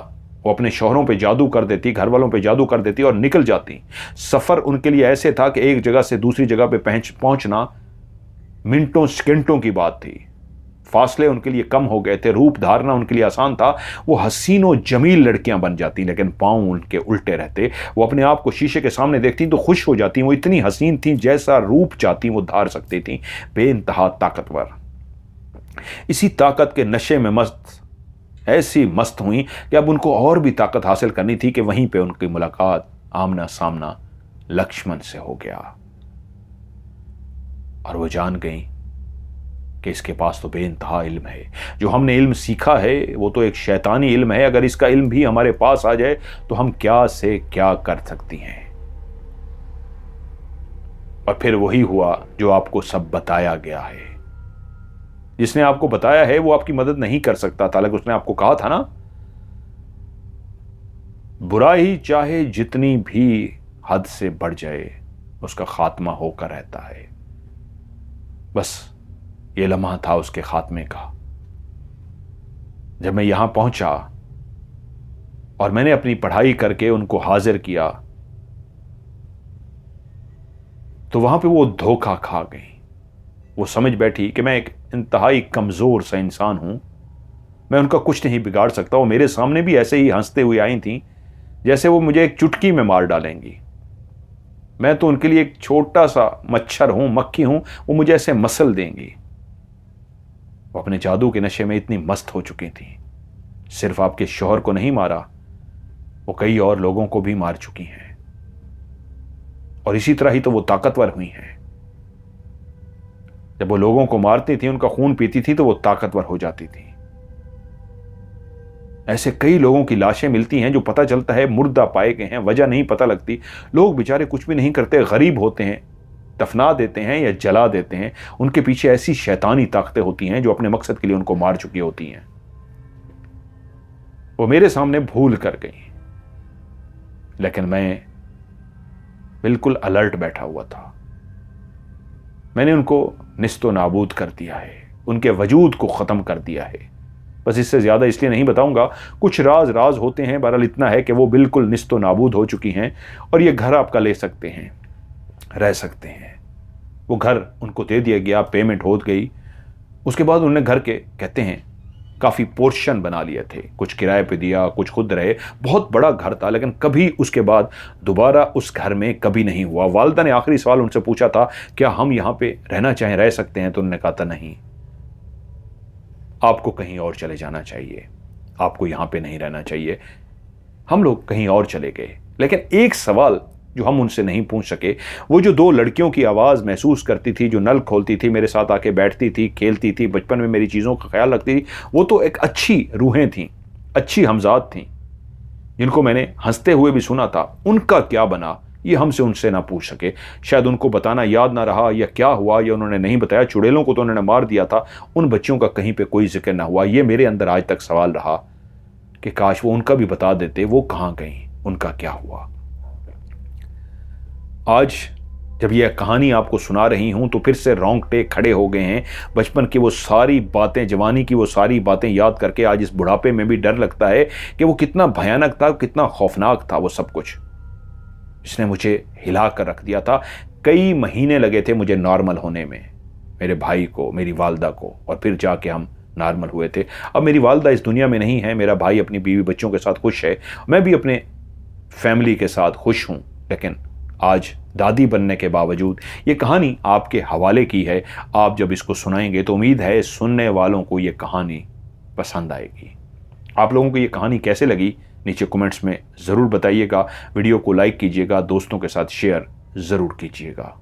वो अपने शौहरों पे जादू कर देती, घर वालों पे जादू कर देती और निकल जाती। सफर उनके लिए ऐसे था कि एक जगह से दूसरी जगह पे पहुंचना मिनटों सेकंडों की बात थी। फासले उनके लिए कम हो गए थे, रूप धारना उनके लिए आसान था। वो हसीनो जमील लड़कियां बन जाती, लेकिन पांव उनके उल्टे रहते। वो अपने आप को शीशे के सामने देखती तो खुश हो जाती। वो इतनी हसीन थी, जैसा रूप चाहती वो धार सकती थी। बेइंतहा ताकतवर। इसी ताकत के नशे में ऐसी मस्त हुई कि अब उनको और भी ताकत हासिल करनी थी कि वहीं पे उनकी मुलाकात आमना सामना लक्ष्मण से हो गया। और वो जान गई कि इसके पास तो बेइंतहा इल्म है। जो हमने इल्म सीखा है वो तो एक शैतानी इल्म है। अगर इसका इल्म भी हमारे पास आ जाए तो हम क्या से क्या कर सकती हैं। और फिर वही हुआ जो आपको सब बताया गया है। जिसने आपको बताया है वो आपकी मदद नहीं कर सकता था, लेकिन उसने आपको कहा था ना, बुराई चाहे जितनी भी हद से बढ़ जाए उसका खात्मा होकर रहता है। बस ये लम्हा था उसके खात्मे का। जब मैं यहां पहुंचा और मैंने अपनी पढ़ाई करके उनको हाजिर किया तो वहां पे वो धोखा खा गई। वो समझ बैठी कि मैं एक इंतहाई कमजोर सा इंसान हूं, मैं उनका कुछ नहीं बिगाड़ सकता। वो मेरे सामने भी ऐसे ही हंसते हुए आई थी जैसे वो मुझे एक चुटकी में मार डालेंगी। मैं तो उनके लिए एक छोटा सा मच्छर हूं, मक्खी हूं, वो मुझे ऐसे मसल देंगी। वो अपने जादू के नशे में इतनी मस्त हो चुकी थी। सिर्फ आपके शौहर को नहीं मारा, वो कई और लोगों को भी मार चुकी हैं। और इसी तरह ही तो वो ताकतवर हुई हैं। जब वो लोगों को मारती थी, उनका खून पीती थी, तो वो ताकतवर हो जाती थी। ऐसे कई लोगों की लाशें मिलती हैं जो पता चलता है मुर्दा पाए गए हैं, वजह नहीं पता लगती। लोग बेचारे कुछ भी नहीं करते, गरीब होते हैं, दफना देते हैं या जला देते हैं। उनके पीछे ऐसी शैतानी ताकतें होती हैं जो अपने मकसद के लिए उनको मार चुकी होती हैं। वो मेरे सामने भूल कर गई, लेकिन मैं बिल्कुल अलर्ट बैठा हुआ था। मैंने उनको निस्तो नाबूद कर दिया है, उनके वजूद को ख़त्म कर दिया है। बस इससे ज़्यादा इसलिए नहीं बताऊंगा, कुछ राज होते हैं। बहरहाल इतना है कि वो बिल्कुल निस्तो नाबूद हो चुकी हैं और ये घर आपका ले सकते हैं, रह सकते हैं। वो घर उनको दे दिया गया, पेमेंट हो गई। उसके बाद उन्होंने घर के, कहते हैं, काफ़ी पोर्शन बना लिए थे। कुछ किराए पे दिया, कुछ खुद रहे। बहुत बड़ा घर था, लेकिन कभी उसके बाद दोबारा उस घर में कभी नहीं हुआ। वालिदा ने आखिरी सवाल उनसे पूछा था, क्या हम यहाँ पे रहना चाहें, रह सकते हैं? तो उन्होंने कहा था नहीं, आपको कहीं और चले जाना चाहिए, आपको यहाँ पे नहीं रहना चाहिए। हम लोग कहीं और चले गए। लेकिन एक सवाल जो हम उनसे नहीं पूछ सके, वो जो 2 लड़कियों की आवाज़ महसूस करती थी, जो नल खोलती थी, मेरे साथ आके बैठती थी, खेलती थी, बचपन में मेरी चीज़ों का ख्याल रखती थी, वो तो एक अच्छी रूहें थीं, अच्छी हमजाद थीं, जिनको मैंने हंसते हुए भी सुना था। उनका क्या बना ये हमसे उनसे ना पूछ सके। शायद उनको बताना याद ना रहा, या क्या हुआ, या उन्होंने नहीं बताया। चुड़ैलों को तो उन्होंने मार दिया था, उन बच्चियों का कहीं पे कोई जिक्र ना हुआ। ये मेरे अंदर आज तक सवाल रहा कि काश वो उनका भी बता देते, वो कहाँ गई, उनका क्या हुआ। आज जब यह कहानी आपको सुना रही हूं तो फिर से रोंगटे खड़े हो गए हैं। बचपन की वो सारी बातें, जवानी की वो सारी बातें याद करके आज इस बुढ़ापे में भी डर लगता है कि वो कितना भयानक था, कितना खौफनाक था वो सब कुछ। इसने मुझे हिला कर रख दिया था। कई महीने लगे थे मुझे नॉर्मल होने में, मेरे भाई को, मेरी वालदा को, और फिर जाके हम नॉर्मल हुए थे। अब मेरी वालदा इस दुनिया में नहीं है, मेरा भाई अपनी बीवी बच्चों के साथ खुश है, मैं भी अपने फैमिली के साथ खुश हूं। लेकिन आज दादी बनने के बावजूद ये कहानी आपके हवाले की है। आप जब इसको सुनाएंगे तो उम्मीद है सुनने वालों को ये कहानी पसंद आएगी। आप लोगों को ये कहानी कैसे लगी नीचे कमेंट्स में ज़रूर बताइएगा। वीडियो को लाइक कीजिएगा, दोस्तों के साथ शेयर ज़रूर कीजिएगा।